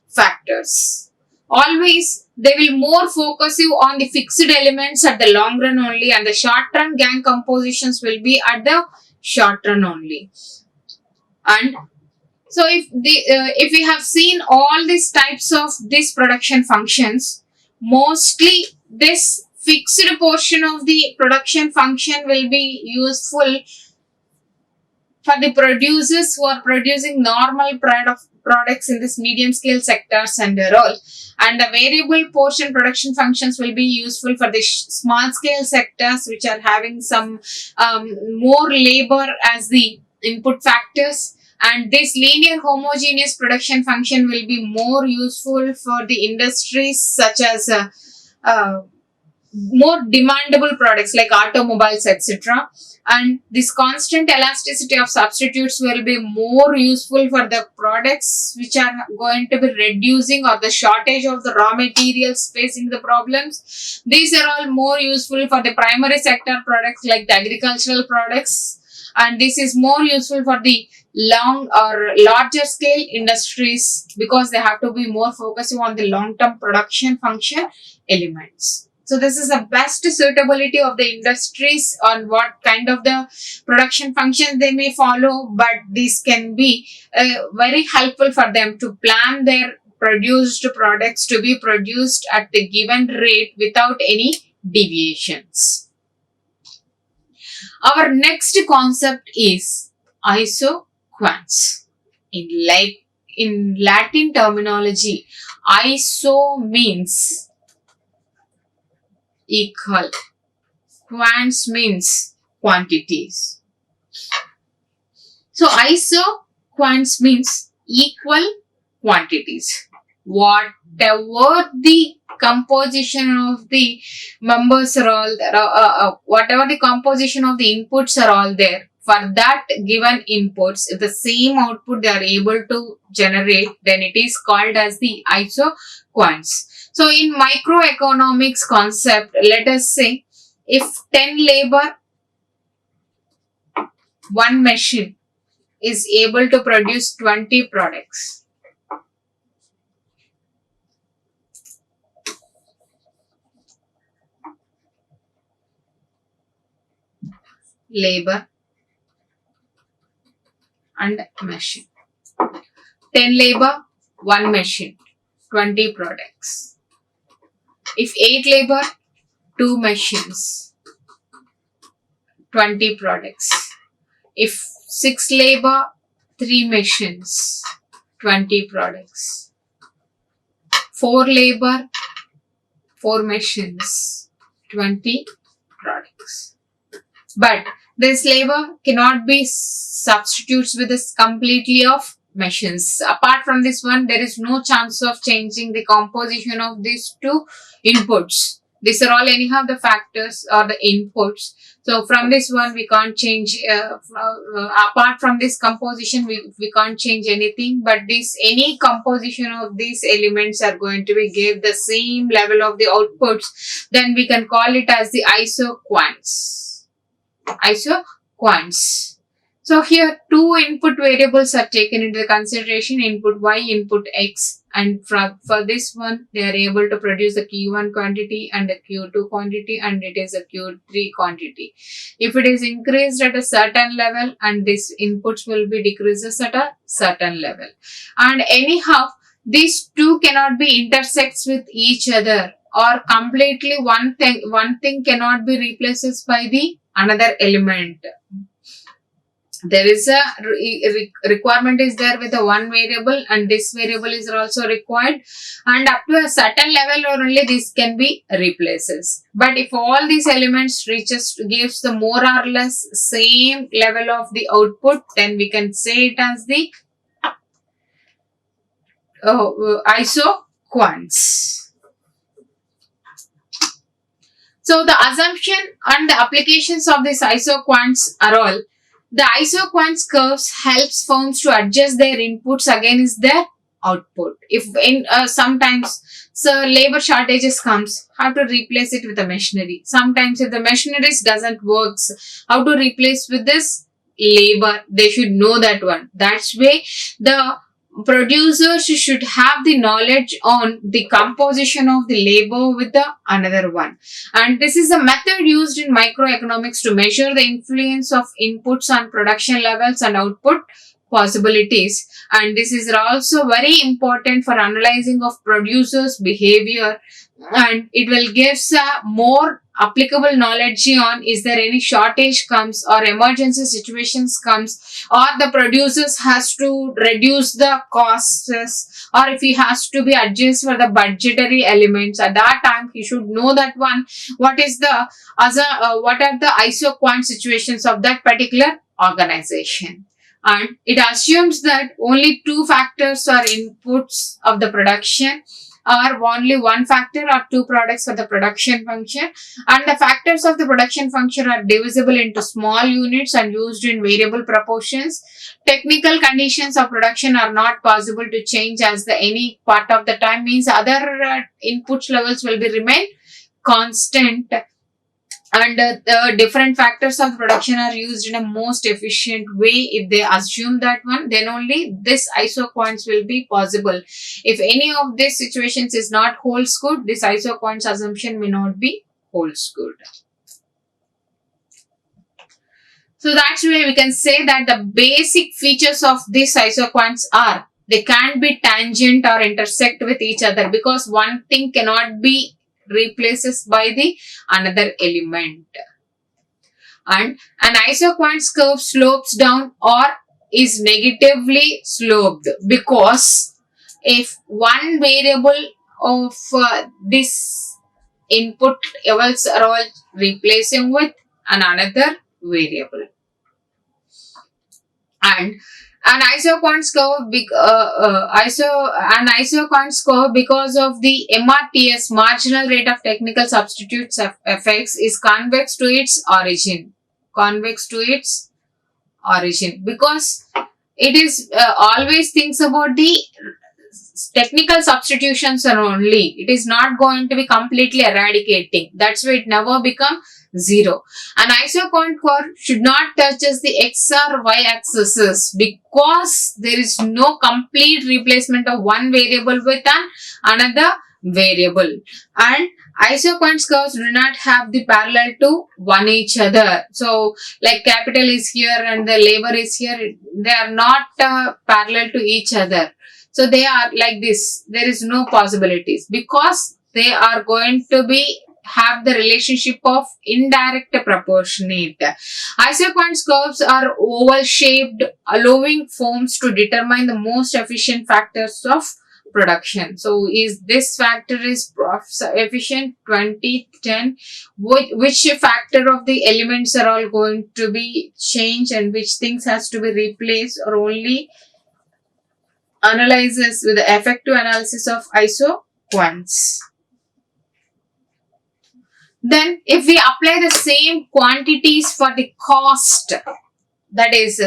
factors. Always they will more focus you on the fixed elements at the long run only, and the short run gang compositions will be at the short run only. And so if we have seen all these types of these production functions, mostly this fixed portion of the production function will be useful for the producers who are producing normal products in this medium scale sectors and all. And the variable portion production functions will be useful for the small scale sectors which are having some more labor as the input factors. And this linear homogeneous production function will be more useful for the industries such as more demandable products like automobiles, etc. And this constant elasticity of substitutes will be more useful for the products which are going to be reducing or the shortage of the raw materials facing the problems. These are all more useful for the primary sector products like the agricultural products, and this is more useful for the long or larger scale industries because they have to be more focusing on the long-term production function elements. So this is the best suitability of the industries on what kind of the production functions they may follow, but this can be very helpful for them to plan their produced products to be produced at the given rate without any deviations. Our next concept is isoquants. In Latin terminology, iso means equal. Quants means quantities. So isoquants means equal quantities. Whatever the composition of the members are all there, whatever the composition of the inputs are all there, for that given inputs, if the same output they are able to generate, then it is called as the isoquants. So in microeconomics concept, let us say if 10 labor, one machine is able to produce 20 products. Labor and machine. 10 labor, one machine, 20 products. If 8 labor, 2 machines, 20 products. If 6 labor, 3 machines, 20 products. 4 labor, 4 machines, 20 products. But this labor cannot be substitutes with this completely of machines. Apart from this one, there is no chance of changing the composition of these two inputs. These are all anyhow the factors or the inputs. So from this one, we can't change, apart from this composition, we can't change anything. But this any composition of these elements are going to be give the same level of the outputs. Then we can call it as the isoquants. Isoquants. So here two input variables are taken into consideration, input y, input x, and for this one they are able to produce the Q1 quantity and the Q2 quantity, and it is a Q3 quantity. If it is increased at a certain level, and this inputs will be decreases at a certain level. And anyhow, these two cannot be intersects with each other, or completely one thing cannot be replaced by the another element. There is a requirement is there with the one variable, and this variable is also required, and up to a certain level only this can be replaces. But if all these elements gives the more or less same level of the output, then we can say it as the isoquants. So the assumption and the applications of these isoquants are all: the isoquants curves helps firms to adjust their inputs against their output. If in sometimes labor shortages comes, how to replace it with the machinery. Sometimes if the machineries doesn't works, how to replace with this labor. They should know that one. That's way the producers should have the knowledge on the composition of the labor with the another one. And this is a method used in microeconomics to measure the influence of inputs on production levels and output possibilities. And this is also very important for analyzing of producers behavior, and it will give more applicable knowledge on is there any shortage comes or emergency situations comes, or the producers has to reduce the costs, or if he has to be adjust for the budgetary elements. At that time he should know that one, what is the what are the isoquant situations of that particular organization. And it assumes that only two factors are inputs of the production, or only one factor or two products for the production function, and the factors of the production function are divisible into small units and used in variable proportions. Technical conditions of production are not possible to change as the any part of the time, means other inputs levels will be remain constant, and the different factors of production are used in a most efficient way. If they assume that one, then only this isoquants will be possible. If any of these situations is not holds good, this isoquants assumption may not be holds good. So that's why we can say that the basic features of these isoquants are they can't be tangent or intersect with each other, because one thing cannot be replaces by the another element. And an isoquants curve slopes down or is negatively sloped, because if one variable of this input levels are all replacing with another variable. And an isoquants curve isoquants curve, because of the MRTS, marginal rate of technical substitutes effects, is convex to its origin. Convex to its origin, because it is always thinks about the technical substitutions are only. It is not going to be completely eradicating. That's why it never become zero. An isoquant curve should not touch the x or y axes, because there is no complete replacement of one variable with another variable. And isoquants curves do not have the parallel to one each other. So like capital is here and the labor is here, they are not parallel to each other. So they are like this. There is no possibilities, because they are going to be have the relationship of indirect proportionate. Isoquants curves are oval shaped, allowing firms to determine the most efficient factors of production. So is this factor is efficient 20, 10, which factor of the elements are all going to be changed and which things has to be replaced, or only analyzes with the effective analysis of isoquants. Then if we apply the same quantities for the cost, that is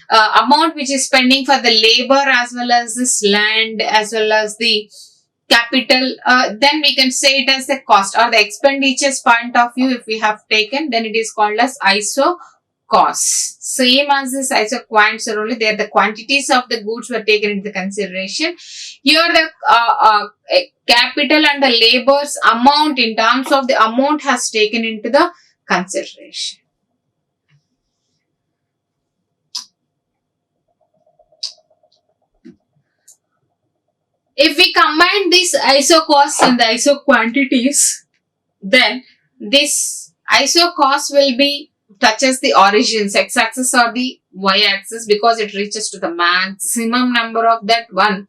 amount which is spending for the labor as well as this land as well as the capital, then we can say it as the cost or the expenditures point of view. If we have taken, then it is called as iso costs. Same as this isoquants are only there, the quantities of the goods were taken into consideration. Here the capital and the labor's amount in terms of the amount has taken into the consideration. If we combine these iso costs and the iso quantities, then this iso cost will be touches the origins, x-axis or the y-axis because it reaches to the maximum number of that one.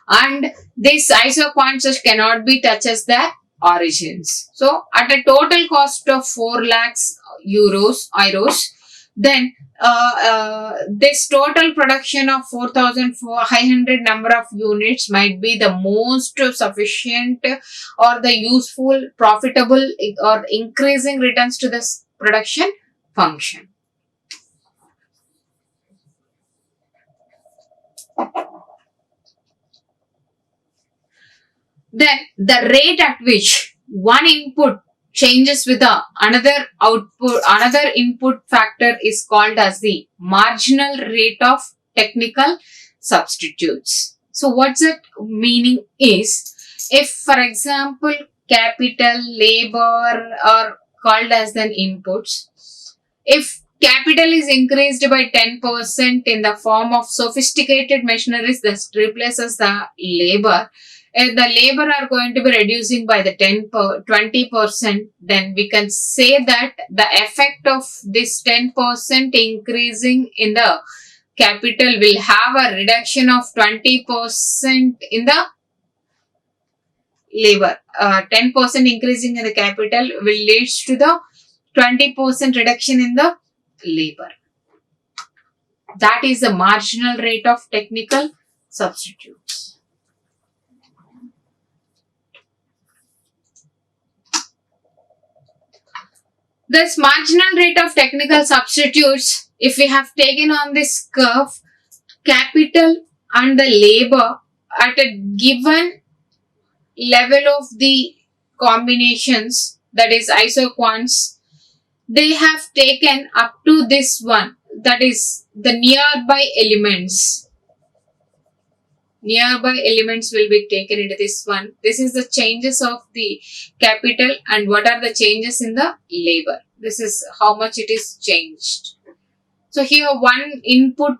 And this isoquants cannot be touched as the origins. So at a total cost of 4 lakhs euros, then this total production of 4,500 number of units might be the most sufficient or the useful, profitable or increasing returns to this production function. Then the rate at which one input changes with another output, another input factor is called as the marginal rate of technical substitutes. So what's that meaning is, if for example capital, labor are called as the inputs, if capital is increased by 10% in the form of sophisticated machineries that replaces the labor, the labor are going to be reducing by the 20%, then we can say that the effect of this 10% increasing in the capital will have a reduction of 20% in the labor. 10% increasing in the capital will lead to the 20% reduction in the labor. That is the marginal rate of technical substitutes. This marginal rate of technical substitutes, if we have taken on this curve, capital and the labor at a given level of the combinations, that is isoquants, they have taken up to this one, that is the nearby elements. Nearby elements will be taken into this one. This is the changes of the capital and what are the changes in the labor. This is how much it is changed. So here one input,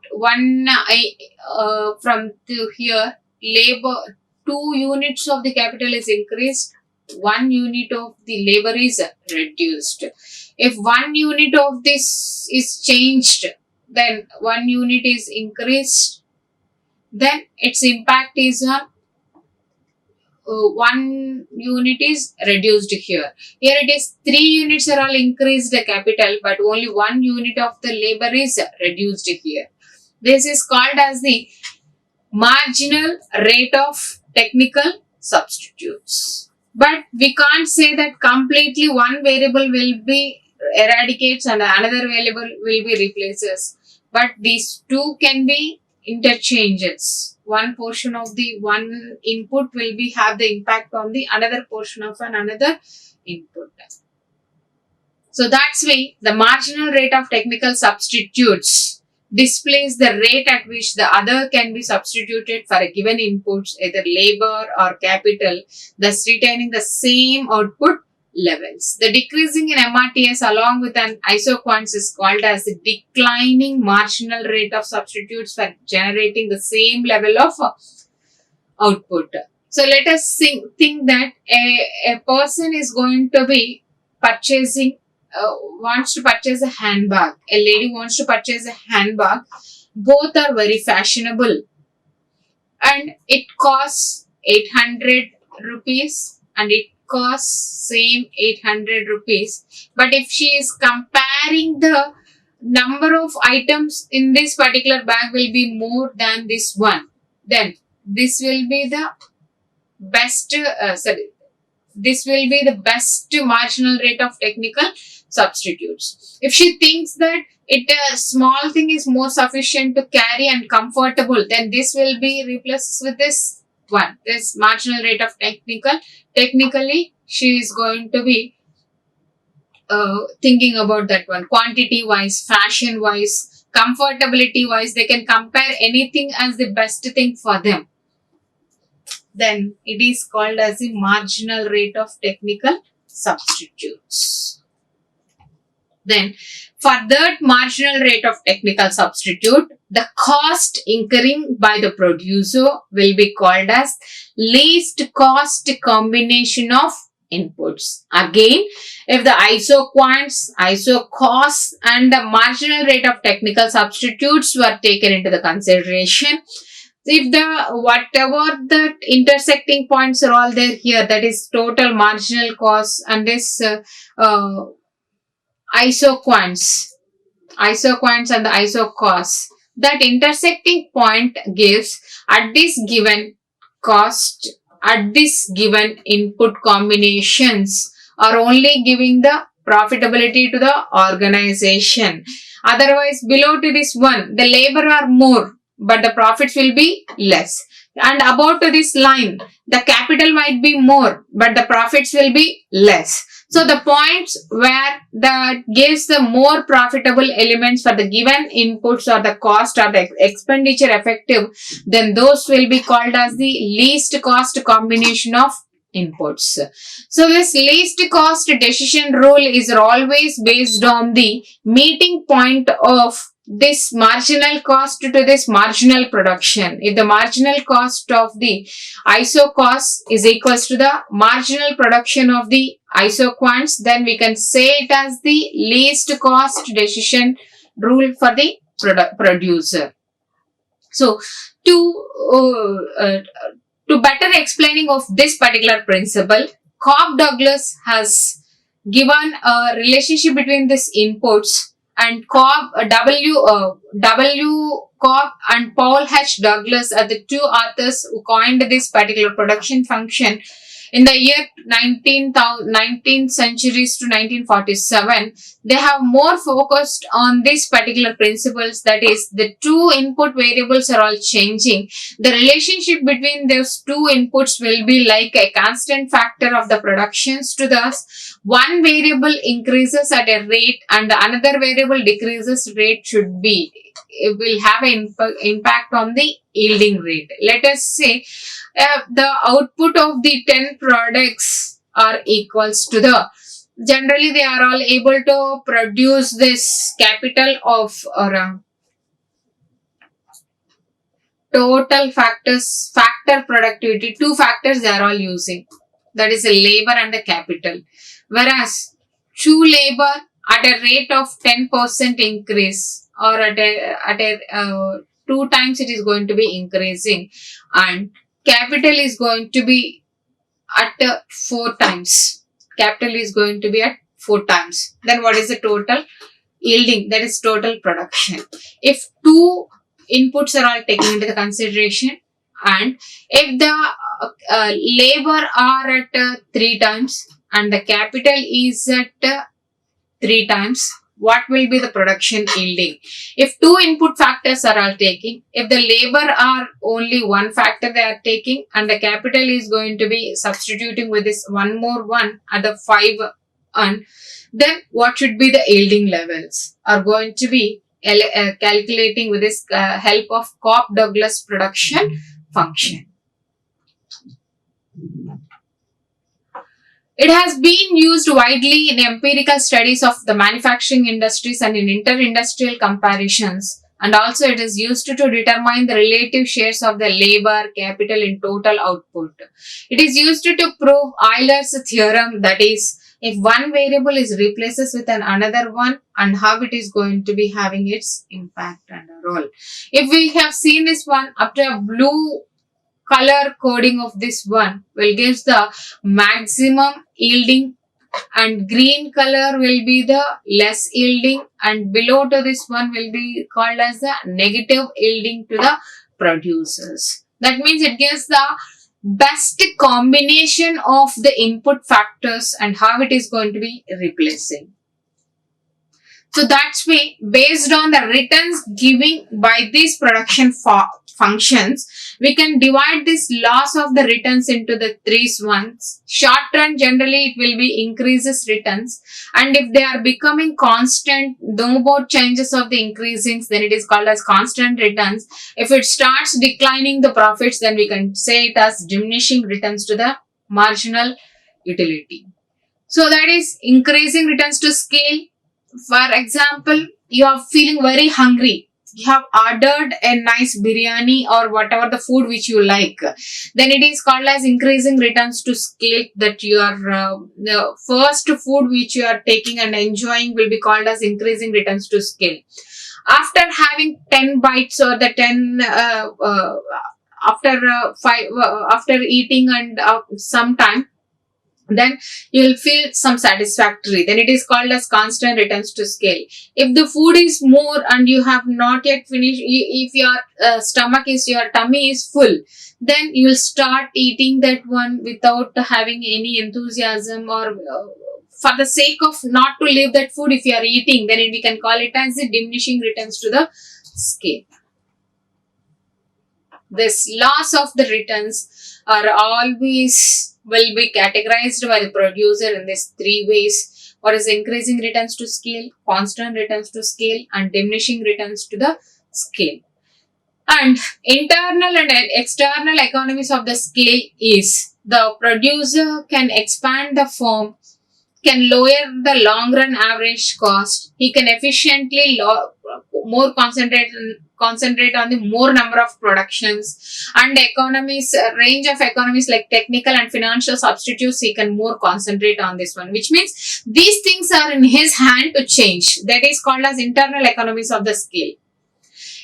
from to here, labor, 2 units of the capital is increased, 1 unit of the labor is reduced. If 1 unit of this is changed, then 1 unit is increased, then its impact is on 1 unit is reduced here. Here it is 3 units are all increased the capital, but only 1 unit of the labor is reduced here. This is called as the marginal rate of technical substitutes. But we can't say that completely one variable will be eradicates and another variable will be replaces. But these two can be interchanges. One portion of the one input will be have the impact on the another portion of another input. So that's why the marginal rate of technical substitutes displays the rate at which the other can be substituted for a given input, either labor or capital, thus retaining the same output levels. The decreasing in MRTS along with an isoquants is called as the declining marginal rate of substitutes for generating the same level of output. So let us think that a person is going to be purchasing, wants to purchase a handbag. A lady wants to purchase a handbag. Both are very fashionable and it costs 800 rupees and it costs same 800 rupees. But if she is comparing the number of items in this particular bag will be more than this one, then this will be the best, this will be the best marginal rate of technical substitutes. If she thinks that a small thing is more sufficient to carry and comfortable, then this will be replaced with this one, this marginal rate of technically she is going to be thinking about that one. Quantity wise, fashion wise, comfortability wise, they can compare anything as the best thing for them. Then it is called as the marginal rate of technical substitutes. Then for that marginal rate of technical substitute, the cost incurring by the producer will be called as least cost combination of inputs. Again, if the ISO quants, ISO costs, and the marginal rate of technical substitutes were taken into the consideration, if the whatever the intersecting points are all there here, that is total marginal cost and this uh, ISO quants, and the ISO costs, that intersecting point gives at this given cost, at this given input combinations are only giving the profitability to the organization. Otherwise, below to this one, the labor are more, but the profits will be less. And above to this line, the capital might be more, but the profits will be less. So the points where that gives the more profitable elements for the given inputs or the cost or the expenditure effective, then those will be called as the least cost combination of inputs. So this least cost decision rule is always based on the meeting point of this marginal cost to this marginal production. If the marginal cost of the ISO cost is equals to the marginal production of the ISO quants, then we can say it as the least cost decision rule for the producer. So to better explaining of this particular principle, Cobb-Douglas has given a relationship between these inputs, and W. Cobb and Paul H. Douglas are the two authors who coined this particular production function in the year 19th centuries to 1947. They have more focused on these particular principles, that is, the two input variables are all changing. The relationship between those two inputs will be like a constant factor of the productions to thus one variable increases at a rate and another variable decreases rate should be. It will have an impact on the yielding rate. Let us say the output of the 10 products are equals to the, generally they are all able to produce this capital of total factor productivity. Two factors they are all using, that is a labor and the capital. Whereas true labor at a rate of 10% increase or at a 2 times it is going to be increasing, and capital is going to be at 4 times. Capital is going to be at 4 times. Then what is the total yielding? That is total production. If two inputs are all taken into the consideration, and if the labor are at 3 times and the capital is at 3 times, what will be the production yielding? If two input factors are all taking, if the labor are only one factor they are taking and the capital is going to be substituting with this one more one at the 5 1, then what should be the yielding levels are going to be calculating with this help of Cobb-Douglas production function. It has been used widely in empirical studies of the manufacturing industries and in inter-industrial comparisons, and also it is used to determine the relative shares of the labor capital in total output. It is used to prove Euler's theorem, that is, if one variable is replaces with another one and how it is going to be having its impact and role. If we have seen this one, after a blue color coding of this one will gives the maximum yielding, and green color will be the less yielding, and below to this one will be called as the negative yielding to the producers. That means it gives the best combination of the input factors and how it is going to be replacing. So that's way, based on the returns giving by these production functions, we can divide this loss of the returns into the 3 ones. Short run, generally it will be increases returns, and if they are becoming constant, no more changes of the increasing, then it is called as constant returns. If it starts declining the profits, then we can say it as diminishing returns to the marginal utility. So that is increasing returns to scale. For example, you are feeling very hungry you have ordered a nice biryani or whatever the food which you like, then it is called as increasing returns to scale. That your the first food which you are taking and enjoying will be called as increasing returns to scale. After having 10 bites or the 10 after 5 after eating and some time, then you will feel some satisfactory, then it is called as constant returns to scale. If the food is more and you have not yet finished, if your your tummy is full, then you will start eating that one without having any enthusiasm, or for the sake of not to leave that food. If you are eating, then we can call it as the diminishing returns to the scale. This loss of the returns are always will be categorized by the producer in these three ways. What is increasing returns to scale, constant returns to scale, and diminishing returns to the scale. And internal and external economies of the scale is the producer can expand the firm, can lower the long run average cost. He can efficiently more concentrate on the more number of productions, and economies, range of economies like technical and financial substitutes, he can more concentrate on this one, which means these things are in his hand to change. That is called as internal economies of the scale.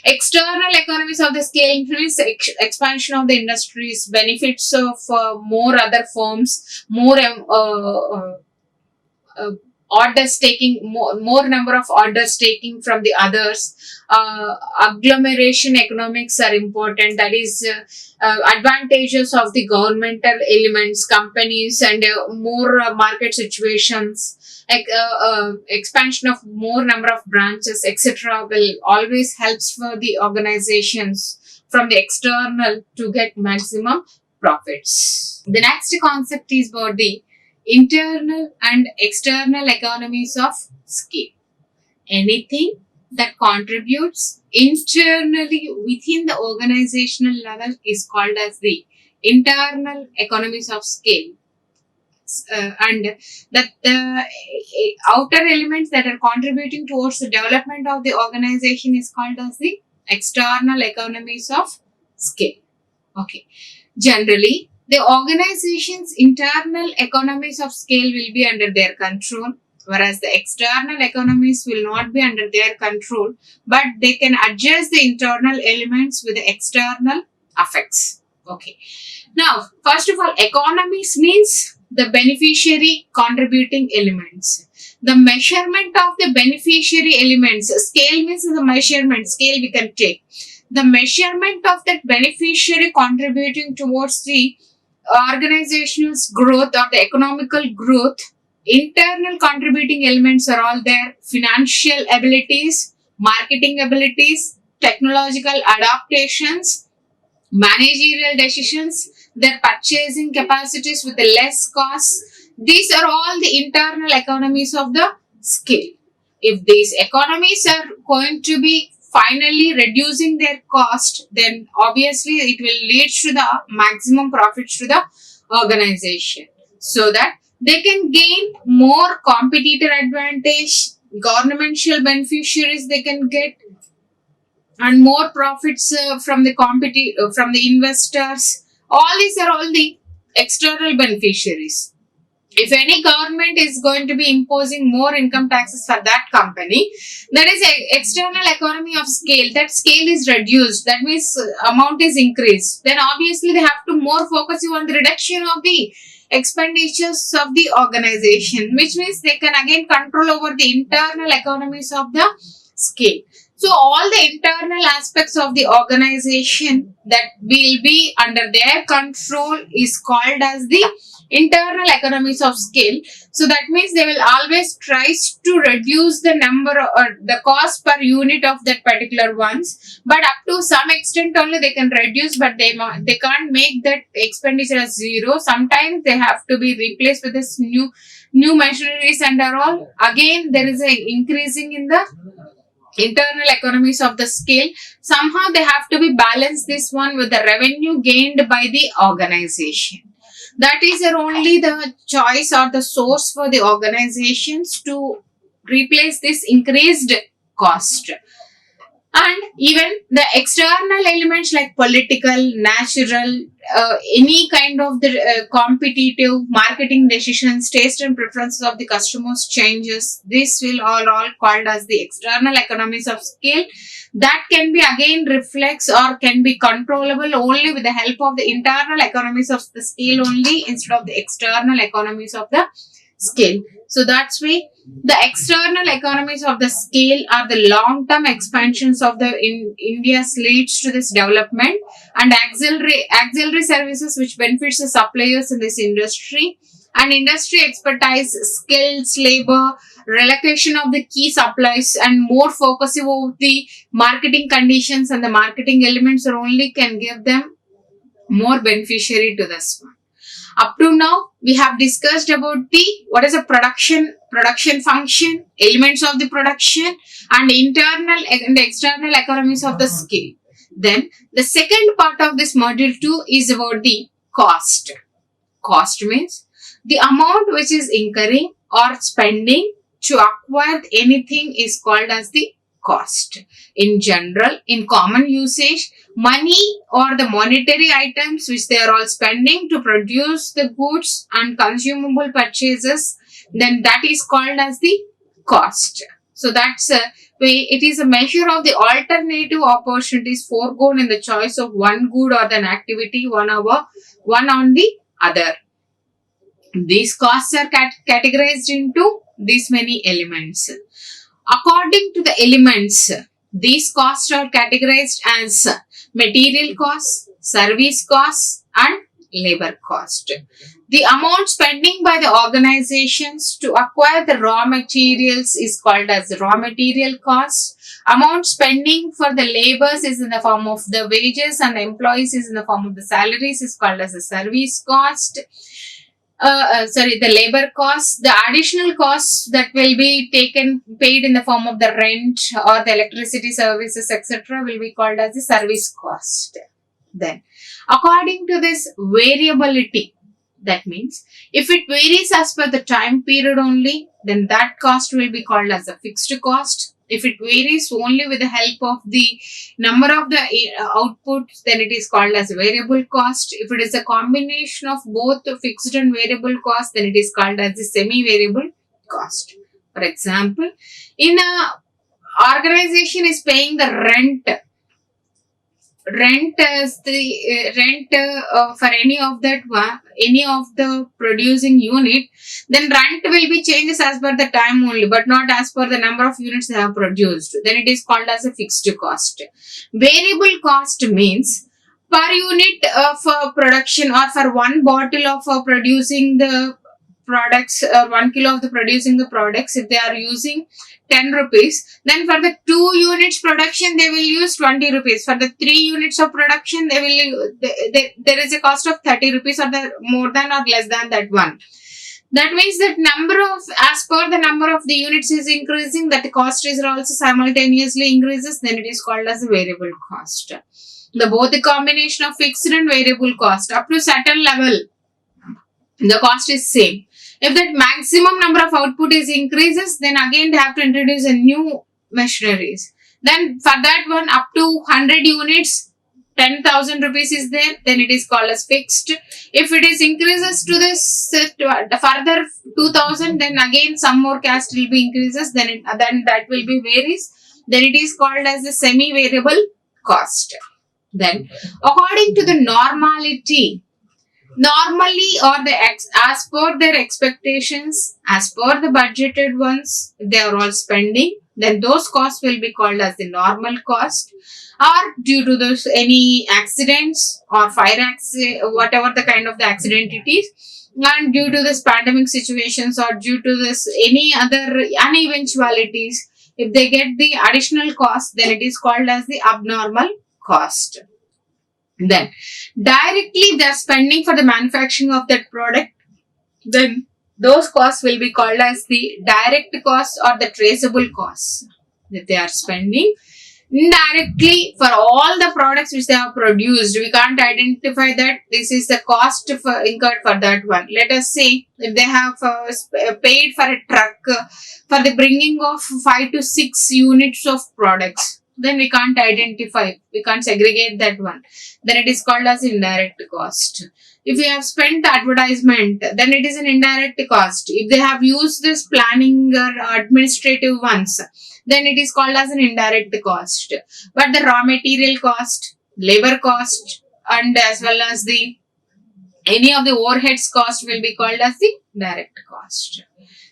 External economies of the scale influence expansion of the industries, benefits of more other firms, more orders taking, more number of orders taking from the others. Agglomeration economics are important. That is advantages of the governmental elements, companies, and more market situations. Expansion of more number of branches, etc., will always helps for the organizations from the external to get maximum profits. The next concept is about the internal and external economies of scale. Anything that contributes internally within the organizational level is called as the internal economies of scale. And that the outer elements that are contributing towards the development of the organization is called as the external economies of scale. Okay. Generally, the organization's internal economies of scale will be under their control, whereas the external economies will not be under their control, but they can adjust the internal elements with the external effects. Okay. Now, first of all, economies means the beneficiary contributing elements. The measurement of the beneficiary elements, scale means the measurement, scale we can take. The measurement of that beneficiary contributing towards the organization's growth or the economical growth, internal contributing elements are all there: financial abilities, marketing abilities, technological adaptations, managerial decisions, their purchasing capacities with less costs. These are all the internal economies of the scale. If these economies are going to be finally reducing their cost, then obviously it will lead to the maximum profits to the organization, so that they can gain more competitor advantage, governmental beneficiaries they can get, and more profits from the investors. All these are all the external beneficiaries. If any government is going to be imposing more income taxes for that company, that is an external economy of scale. That scale is reduced. That means amount is increased. Then obviously they have to more focus on the reduction of the expenditures of the organization, which means they can again control over the internal economies of the scale. So all the internal aspects of the organization that will be under their control is called as the internal economies of scale. So that means they will always try to reduce the number or the cost per unit of that particular ones, but up to some extent only they can reduce, but they can't make that expenditure as zero. Sometimes they have to be replaced with this new machineries and all. Again, there is a increasing in the internal economies of the scale. Somehow they have to be balanced this one with the revenue gained by the organization. That is only the choice or the source for the organizations to replace this increased cost. And even the external elements like political, natural, any kind of the competitive marketing decisions, taste and preferences of the customers changes, this will all called as the external economies of scale, that can be again reflects or can be controllable only with the help of the internal economies of the scale only, instead of the external economies of the scale. So that's why the external economies of the scale are the long-term expansions of the India's leads to this development, and auxiliary services which benefits the suppliers in this industry, and industry expertise, skills, labor, relocation of the key supplies, and more focusing over the marketing conditions and the marketing elements are only can give them more beneficiary to this one. Up to now, we have discussed about the what is a production function, elements of the production, and internal and external economies of the scale. Then the second part of this module 2 is about the cost. Cost means the amount which is incurring or spending to acquire anything is called as the cost. In general, in common usage, money or the monetary items which they are all spending to produce the goods and consumable purchases, then that is called as the cost. So that's a way, it is a measure of the alternative opportunities foregone in the choice of one good or an activity, one on the other. These costs are categorized into these many elements. According to the elements, these costs are categorized as material costs, service costs, and labor cost. The amount spending by the organizations to acquire the raw materials is called as raw material cost. Amount spending for the labors is in the form of the wages, and the employees is in the form of the salaries is called as the service cost. The labor costs, the additional costs that will be paid in the form of the rent or the electricity services, etc., will be called as the service cost. Then, according to this variability, that means if it varies as per the time period only, then that cost will be called as a fixed cost. If it varies only with the help of the number of the output, then it is called as variable cost. If it is a combination of both fixed and variable cost, then it is called as the semi-variable cost. For example, in a organization is paying the rent as the rent for any of the producing unit, then rent will be changes as per the time only, but not as per the number of units they have produced. Then it is called as a fixed cost. Variable cost means per unit of production, or for one bottle of producing the products, 1 kilo of the producing the products, if they are using 10 rupees, then for the 2 units production they will use 20 rupees. For the 3 units of production there is a cost of 30 rupees, or the more than or less than that one. That means that as per the number of the units is increasing, that the cost is also simultaneously increases, then it is called as a variable cost. Both the combination of fixed and variable cost up to certain level, the cost is same. If that maximum number of output is increases, then again they have to introduce a new machineries. Then for that one, up to 100 units, 10,000 rupees is there, then it is called as fixed. If it is increases to this further 2,000, then again some more cost will be increases, then that will be varies. Then it is called as the semi-variable cost. Then according to the normality, normally or as per their expectations, as per the budgeted ones, they are all spending, then those costs will be called as the normal cost. Or due to those any accidents or fire accident, whatever the kind of the accident it is, and due to this pandemic situations, or due to this any other uneventualities, if they get the additional cost, then it is called as the abnormal cost. Then directly they are spending for the manufacturing of that product, then those costs will be called as the direct costs or the traceable costs that they are spending. Indirectly, for all the products which they have produced, we can't identify that this is the cost incurred for that one. Let us say if they have paid for a truck for the bringing of 5 to 6 units of products. then we can't identify, we can't segregate that one. Then it is called as indirect cost. If we have spent the advertisement, then it is an indirect cost. If they have used this planning or administrative ones, then it is called as an indirect cost. But the raw material cost, labor cost, and as well as the any of the overheads cost will be called as the direct cost.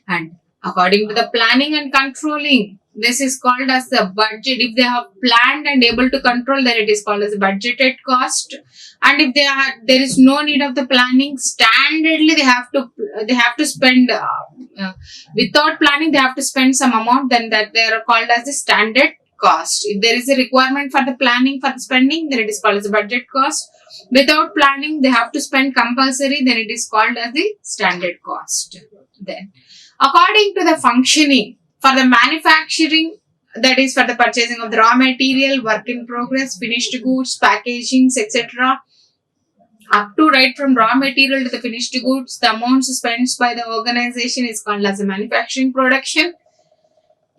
And according to the planning and controlling, this is called as the budget. If they have planned and able to control, then it is called as budgeted cost. And if there is no need of the planning, standardly they have to spend without planning, they have to spend some amount, then that they are called as the standard cost. If there is a requirement for the planning for the spending, then it is called as a budget cost. Without planning, they have to spend compulsory, then it is called as the standard cost. Then, according to the functioning, for the manufacturing, that is for the purchasing of the raw material, work in progress, finished goods, packagings, etc. Up to right from raw material to the finished goods, the amounts spent by the organization is called as the manufacturing production.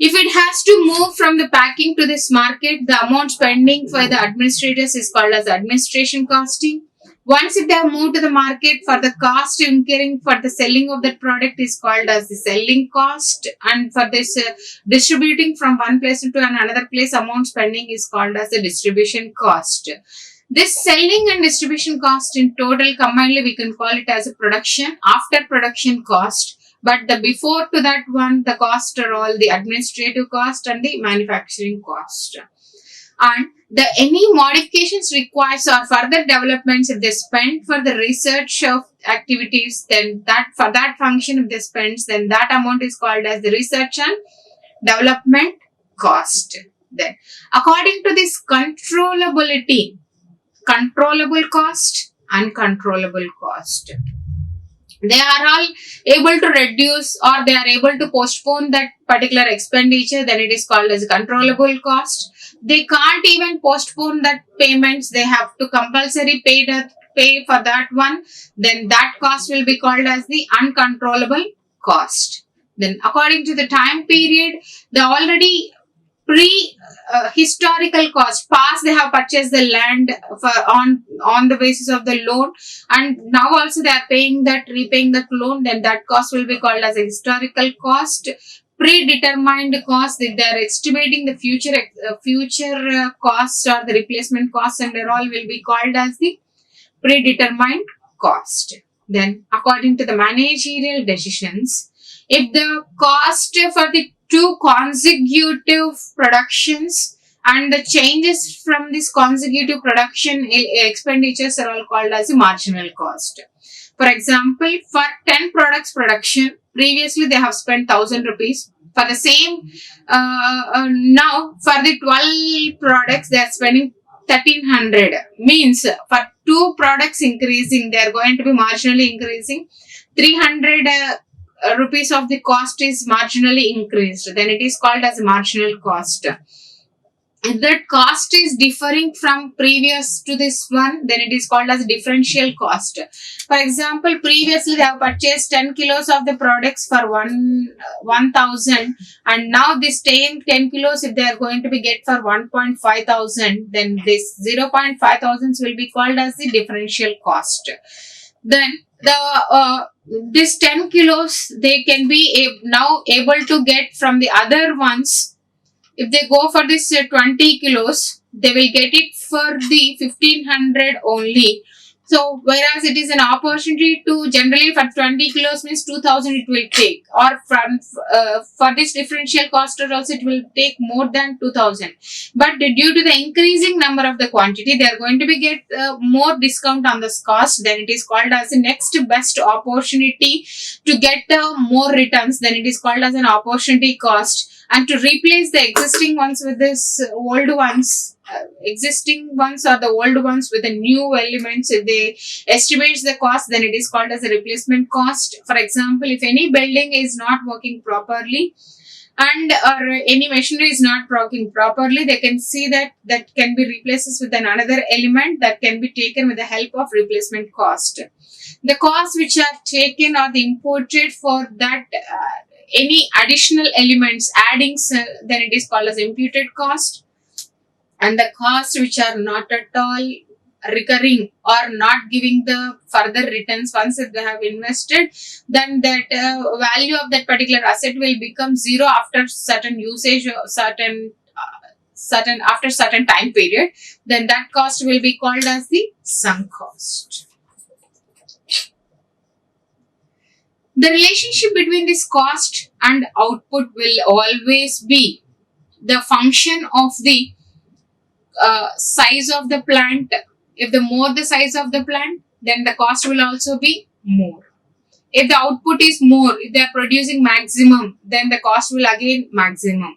If it has to move from the packing to this market, the amount spending for the administrators is called as administration costing. Once if they have moved to the market, for the cost incurring for the selling of that product is called as the selling cost. And for this distributing from one place to another place, amount spending is called as the distribution cost. This selling and distribution cost in total combinedly we can call it as a production, after production cost. But the before to that one, the cost are all the administrative cost and the manufacturing cost. And any modifications required or further developments if they spend for the research of activities, then that for that function if they spend, then that amount is called as the research and development cost. Then according to this controllability, controllable cost, uncontrollable cost, they are all able to reduce or they are able to postpone that particular expenditure, then it is called as controllable cost. They can't even postpone that payments, they have to compulsory pay for that one, then that cost will be called as the uncontrollable cost. Then according to the time period, the already historical cost, past they have purchased the land for on the basis of the loan, and now also they are repaying that loan, then that cost will be called as a historical cost. Predetermined cost, if they are estimating the future costs or the replacement costs and all will be called as the predetermined cost. Then according to the managerial decisions, if the cost for the two consecutive productions and the changes from this consecutive production expenditures are all called as a marginal cost. For example, for 10 products production, previously they have spent 1000 rupees. For the same, now for the 12 products they are spending 1300. Means for two products increasing, they are going to be marginally increasing. 300 rupees of the cost is marginally increased, then it is called as marginal cost. If that cost is differing from previous to this one, then it is called as differential cost. For example, previously they have purchased 10 kilos of the products for 1000, and now this 10 kilos if they are going to be get for 1.5 thousand, then this 0.5 thousands will be called as the differential cost. Then this 10 kilos they can be now able to get from the other ones. If they go for this 20 kilos, they will get it for the 1500 only. So, whereas it is an opportunity to generally for 20 kilos means 2000 it will take, or from for this differential cost also it will take more than 2000. But due to the increasing number of the quantity, they are going to be get more discount on this cost. Then it is called as the next best opportunity to get more returns. Then it is called as an opportunity cost. And to replace the existing ones with this old ones, existing ones or the old ones with the new elements, if they estimate the cost, then it is called as a replacement cost. For example, if any building is not working properly and or any machinery is not working properly, they can see that can be replaced with another element that can be taken with the help of replacement cost. The costs which are taken or the imported for that any additional elements adding, then it is called as imputed cost. and the costs which are not at all recurring or not giving the further returns once they have invested, then that value of that particular asset will become zero after certain usage or certain after certain time period. Then that cost will be called as the sunk cost. The relationship between this cost and output will always be the function of the size of the plant. If the more the size of the plant, then the cost will also be more. If the output is more, if they are producing maximum, then the cost will again maximum.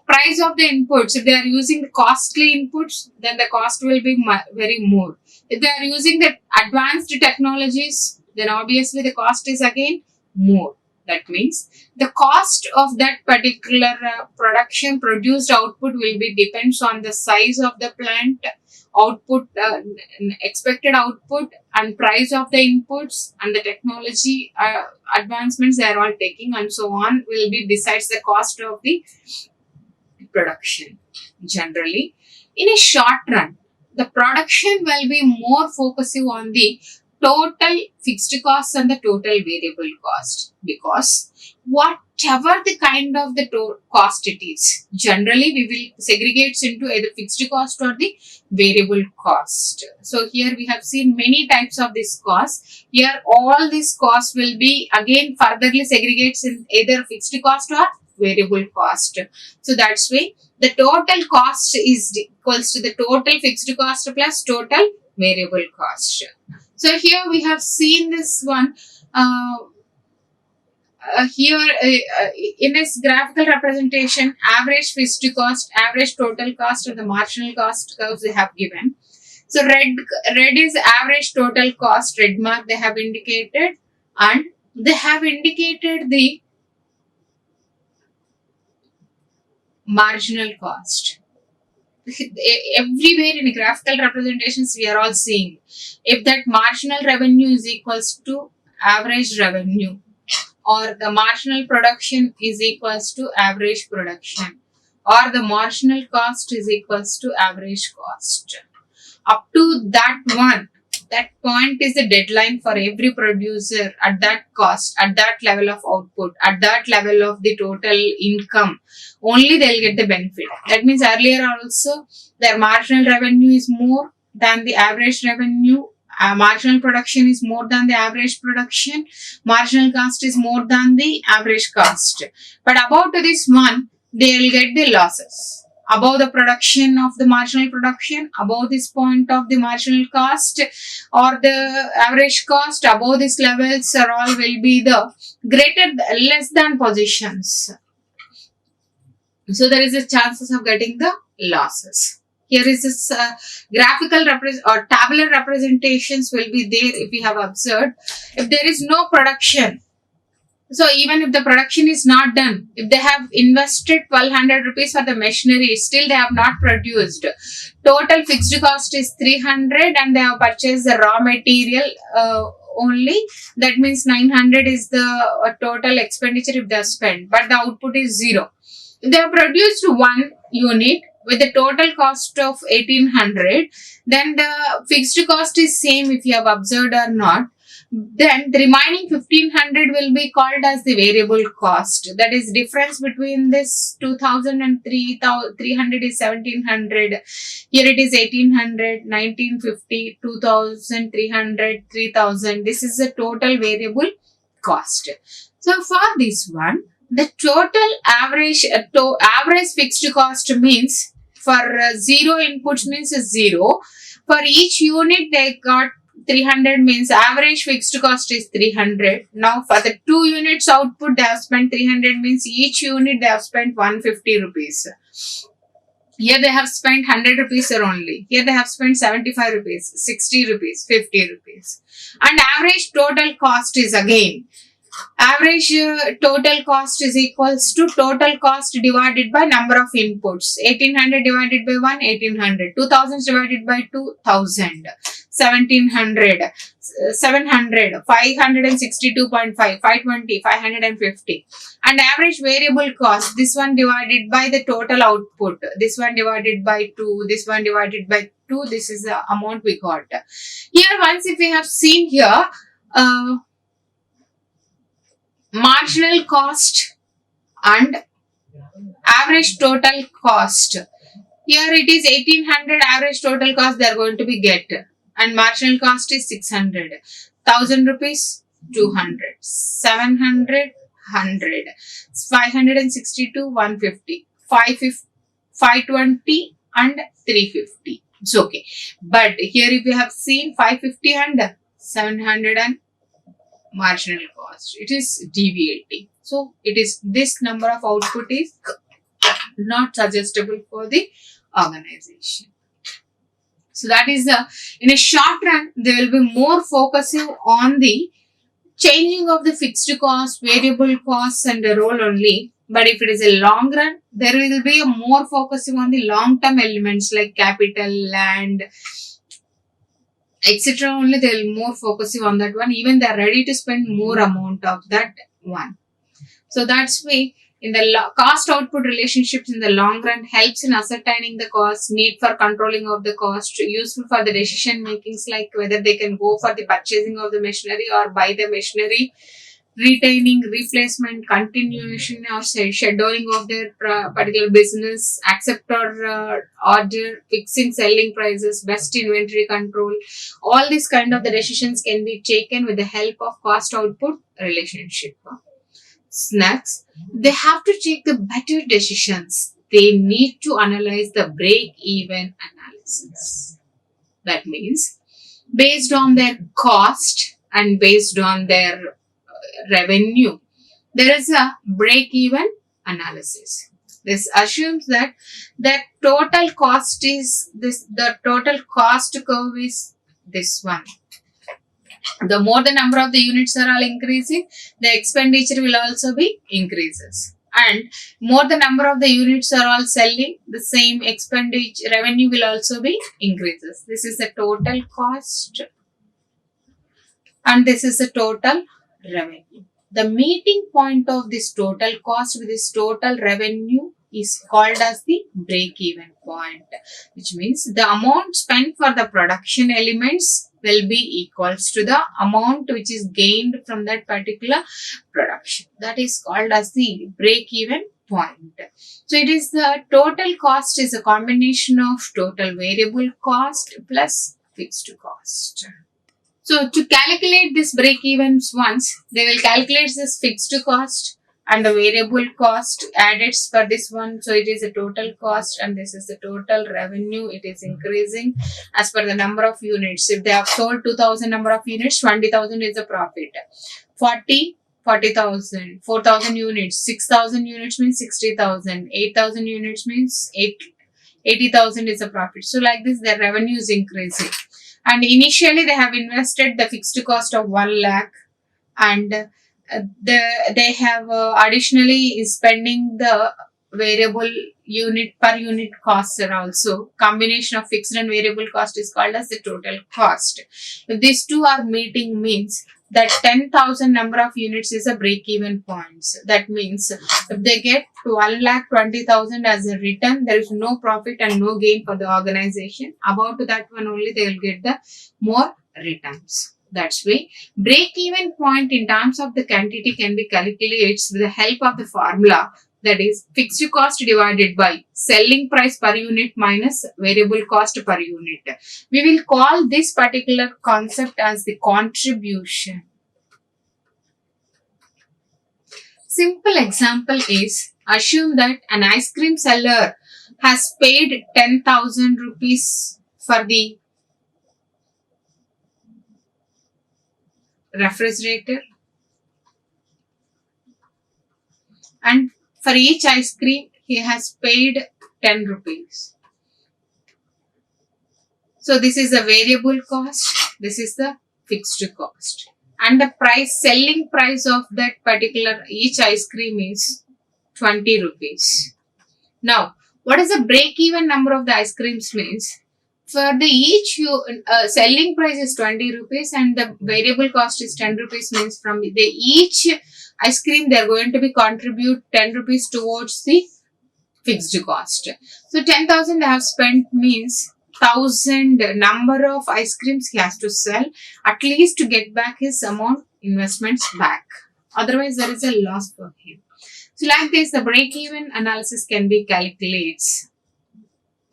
Price of the inputs, if they are using the costly inputs, then the cost will be very more. If they are using the advanced technologies, then obviously the cost is again more. That means the cost of that particular production produced output will be depends on the size of the plant, output, expected output, and price of the inputs, and the technology advancements they are all taking, and so on will be decides the cost of the production. Generally, in a short run, the production will be more focusing on the total fixed cost and the total variable cost, because whatever the kind of the cost it is, generally we will segregate into either fixed cost or the variable cost. So here we have seen many types of this cost. Here all these costs will be again furtherly segregates in either fixed cost or variable cost. So that's why the total cost is equals to the total fixed cost plus total variable cost. So here we have seen this one in this graphical representation, average fixed cost, average total cost, and the marginal cost curves they have given. So red is average total cost, red mark they have indicated, and they have indicated the marginal cost. Everywhere in graphical representations we are all seeing if that marginal revenue is equals to average revenue, or the marginal production is equals to average production, or the marginal cost is equals to average cost. Up to that point is the deadline for every producer at that cost, at that level of output, at that level of the total income. Only they'll get the benefit. That means earlier also their marginal revenue is more than the average revenue. Marginal production is more than the average production. Marginal cost is more than the average cost. But about this one, they will get the losses. Above the production of the marginal production, above this point of the marginal cost or the average cost, above these levels are all will be the less than positions. So there is a chances of getting the losses. Here is this graphical or tabular representations will be there if we have observed. If there is no production, so even if the production is not done, if they have invested 1200 rupees for the machinery, still they have not produced. Total fixed cost is 300 and they have purchased the raw material only. That means 900 is the total expenditure if they have spent, but the output is 0. If they have produced one unit with the total cost of 1800, then the fixed cost is same if you have observed or not. Then the remaining 1500 will be called as the variable cost. That is difference between this 2000 and 300 is 1700. Here it is 1800, 1950, 2000, 300, 3000. This is the total variable cost. So for this one, the total average fixed cost means for 0 inputs means 0. For each unit they got 300 means average fixed cost is 300. Now for the 2 units output they have spent 300 means each unit they have spent 150 rupees. Here they have spent 100 rupees only. Here they have spent 75 rupees, 60 rupees, 50 rupees. And average total cost is again. Average total cost is equals to total cost divided by number of inputs. 1800 divided by 1, 1800. 2000 divided by 2000. 1700, 700, 562.5, 520, 550. And average variable cost, this one divided by the total output, this one divided by 2, this one divided by 2, this is the amount we got. Here once if we have seen here, marginal cost and average total cost. Here it is 1800 average total cost they are going to be get, and marginal cost is 600. 1000 rupees 200, 700 100, 562 150, 520 and 350. It's okay. But here if you have seen 550 and 700 and marginal cost, it is deviating. So it is this number of output is not suggestible for the organization. So that is in a short run, they will be more focusing on the changing of the fixed cost, variable costs and the role only. But if it is a long run, there will be a more focusing on the long term elements like capital, land, etc. Only they will more focusing on that one. Even they are ready to spend more amount of that one. So that's why in the cost output relationships in the long run helps in ascertaining the cost, need for controlling of the cost, useful for the decision makings like whether they can go for the purchasing of the machinery or buy the machinery, retaining, replacement, continuation or scheduling of their particular business, accept or order, fixing selling prices, best inventory control. All these kind of the decisions can be taken with the help of cost output relationship. Next, they have to take the better decisions. They need to analyze the break-even analysis. That means, based on their cost and based on their revenue, there is a break-even analysis. This assumes that the total cost is this. The total cost curve is this one. The more the number of the units are all increasing, the expenditure will also be increases. And more the number of the units are all selling, the same expenditure revenue will also be increases. This is the total cost and this is the total revenue. The meeting point of this total cost with this total revenue is called as the break-even point, which means the amount spent for the production elements will be equals to the amount which is gained from that particular production. That is called as the break-even point. So it is the total cost is a combination of total variable cost plus fixed cost. So to calculate this break-evens once, they will calculate this fixed cost and the variable cost added for this one. So it is a total cost and this is the total revenue. It is increasing as per the number of units. If they have sold 2000 number of units, 20,000 is the profit. 40,000, 4,000 units, 6,000 units means 60,000, 8,000 units means 80,000 is the profit. So like this, their revenue is increasing. And initially they have invested the fixed cost of 1 lakh and they have additionally spending the variable unit per unit costs are also. Combination of fixed and variable cost is called as the total cost. If these two are meeting means that 10,000 number of units is a break-even points. That means if they get 1,20,000 as a return, there is no profit and no gain for the organization. About that one only they will get the more returns. That's why break-even point in terms of the quantity can be calculated with the help of the formula, that is fixed cost divided by selling price per unit minus variable cost per unit. We will call this particular concept as the contribution. Simple example is, assume that an ice cream seller has paid 10,000 rupees for the refrigerator and for each ice cream he has paid 10 rupees. So this is the variable cost, this is the fixed cost, and the price, selling price of that particular each ice cream is 20 rupees. Now what is the break even number of the ice creams means For the each selling price is 20 rupees and the variable cost is 10 rupees, means from the each ice cream they are going to be contribute 10 rupees towards the fixed cost. So 10,000 they have spent means 1,000 number of ice creams he has to sell at least to get back his amount investments back. Otherwise, there is a loss for him. So like this, the break-even analysis can be calculated.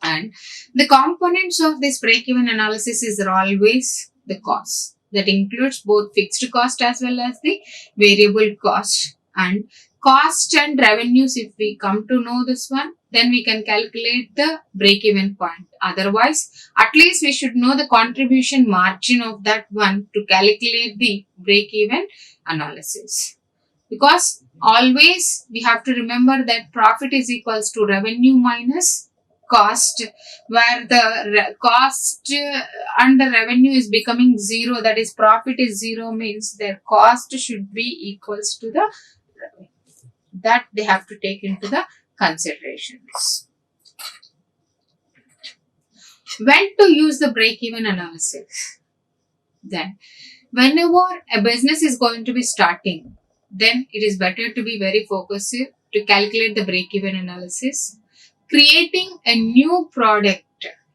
And the components of this break-even analysis is always the cost. That includes both fixed cost as well as the variable cost. And cost and revenues, if we come to know this one, then we can calculate the break-even point. Otherwise, at least we should know the contribution margin of that one to calculate the break-even analysis. Because always we have to remember that profit is equals to revenue minus cost, where the cost and the revenue is becoming zero, that is profit is zero, means their cost should be equals to the revenue. That they have to take into the considerations. When to use the break-even analysis? Then, whenever a business is going to be starting, then it is better to be very focused to calculate the break-even analysis. Creating a new product,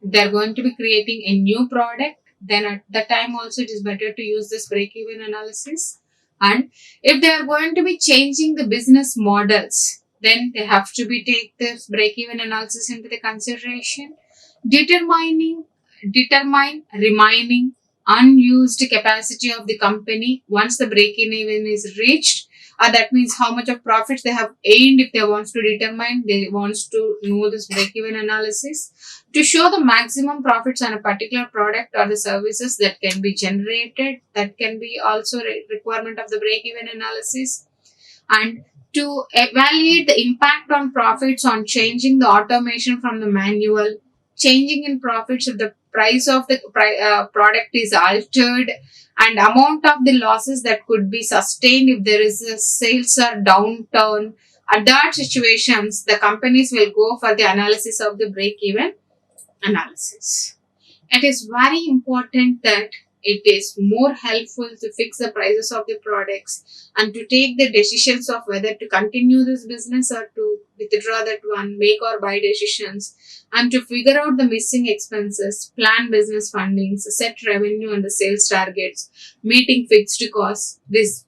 they're going to be creating a new product, then at that time also it is better to use this break-even analysis. And if they are going to be changing the business models, then they have to be take this break-even analysis into the consideration. Determine remaining unused capacity of the company once the break-even is reached. That means how much of profits they have earned. If they want to determine, they want to know this break-even analysis to show the maximum profits on a particular product or the services that can be generated. That can be also a requirement of the break-even analysis. And to evaluate the impact on profits on changing the automation from the manual, changing in profits if the price of the product is altered, and amount of the losses that could be sustained if there is a sales or downturn. At that situations, the companies will go for the analysis of the break-even analysis. It is very important that it is more helpful to fix the prices of the products and to take the decisions of whether to continue this business or to withdraw that one, make or buy decisions, and to figure out the missing expenses, plan business fundings, set revenue and the sales targets, meeting fixed costs. This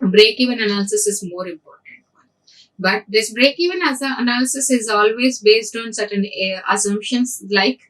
break-even analysis is more important one. But this break-even analysis is always based on certain assumptions, like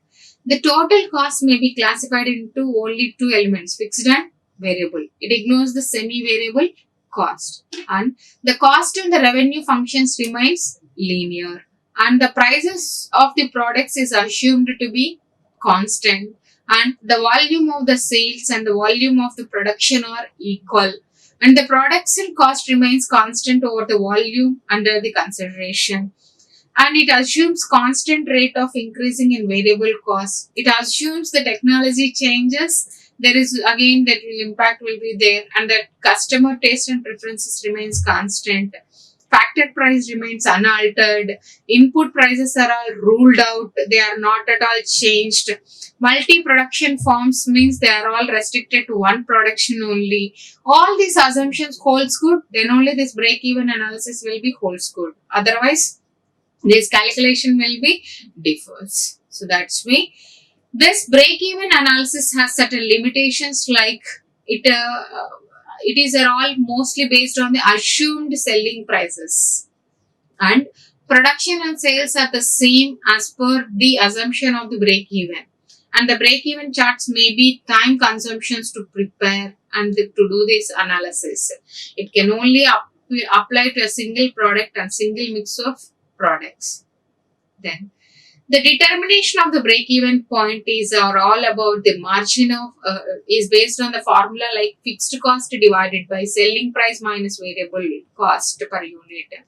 the total cost may be classified into only two elements, fixed and variable. It ignores the semi-variable cost. And the cost and the revenue functions remains linear. And the prices of the products is assumed to be constant. And the volume of the sales and the volume of the production are equal. And the production cost remains constant over the volume under the consideration. And it assumes constant rate of increasing in variable costs. It assumes the technology changes. There is again that will impact will be there, and that customer taste and preferences remains constant. Factor price remains unaltered. Input prices are all ruled out. They are not at all changed. Multi-production forms means they are all restricted to one production only. All these assumptions holds good. Then only this break-even analysis will be holds good. Otherwise, this calculation will be differs. So that's why this break-even analysis has certain limitations, like it is all mostly based on the assumed selling prices, and production and sales are the same as per the assumption of the break-even, and the break-even charts may be time consumptions to prepare and to do this analysis. It can only apply to a single product and single mix of products. Then the determination of the break-even point is all about the margin of is based on the formula like fixed cost divided by selling price minus variable cost per unit,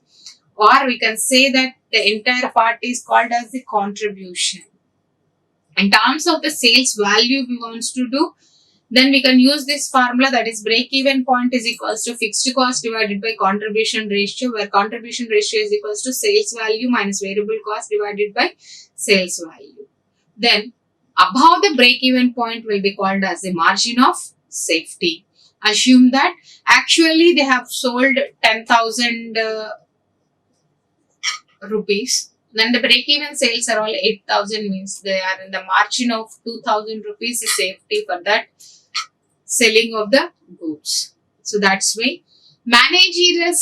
or we can say that the entire part is called as the contribution. In terms of the sales value we want to do, then we can use this formula, that is break-even point is equals to fixed cost divided by contribution ratio, where contribution ratio is equals to sales value minus variable cost divided by sales value. Then above the break-even point will be called as the margin of safety. Assume that actually they have sold 10,000 rupees. Then the break-even sales are all 8,000, means they are in the margin of 2,000 rupees is safety for that selling of the goods. So that's why managerial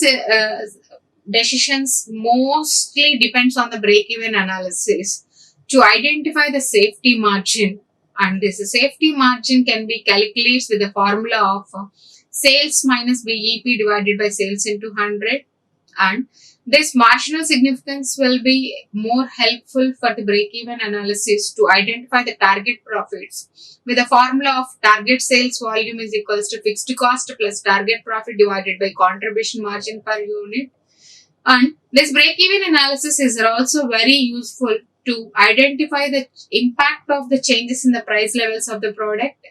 decisions mostly depends on the break-even analysis to identify the safety margin, and this safety margin can be calculated with the formula of sales minus BEP divided by sales into 100, and this marginal significance will be more helpful for the break-even analysis to identify the target profits with the formula of target sales volume is equals to fixed cost plus target profit divided by contribution margin per unit. And this break-even analysis is also very useful to identify the impact of the changes in the price levels of the product.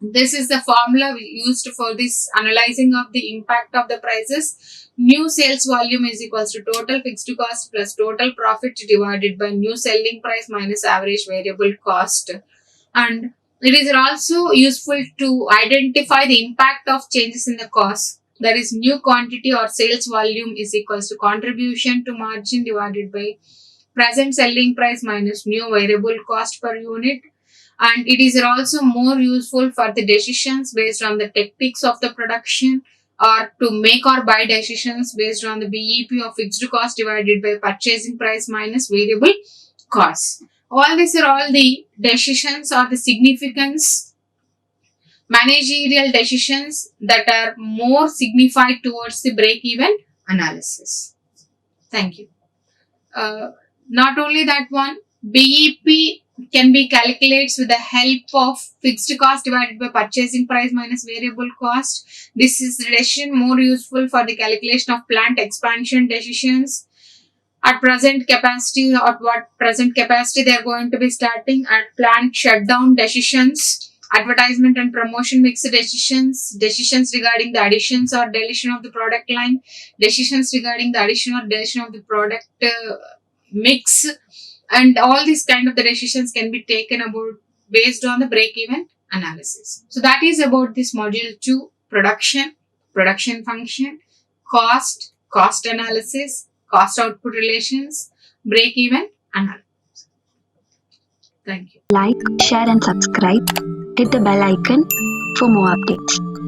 This is the formula used for this analyzing of the impact of the prices. New sales volume is equals to total fixed cost plus total profit divided by new selling price minus average variable cost. And it is also useful to identify the impact of changes in the cost. That is, new quantity or sales volume is equals to contribution to margin divided by present selling price minus new variable cost per unit. And it is also more useful for the decisions based on the techniques of the production, or to make or buy decisions based on the BEP of fixed cost divided by purchasing price minus variable cost. All these are all the decisions or the significance managerial decisions that are more signified towards the break-even analysis. Thank you. Not only that one, BEP can be calculated with the help of fixed cost divided by purchasing price minus variable cost. This is the decision more useful for the calculation of plant expansion decisions at present capacity, or what present capacity they are going to be starting, at plant shutdown decisions, advertisement and promotion mix decisions, decisions regarding the additions or deletion of the product line, decisions regarding the addition or deletion of the product mix, and all these kind of the decisions can be taken about based on the break-even analysis. So that is about this module 2, production, production function, cost analysis, cost output relations, break-even analysis. Thank you. Like, share and subscribe. Hit the bell icon for more updates.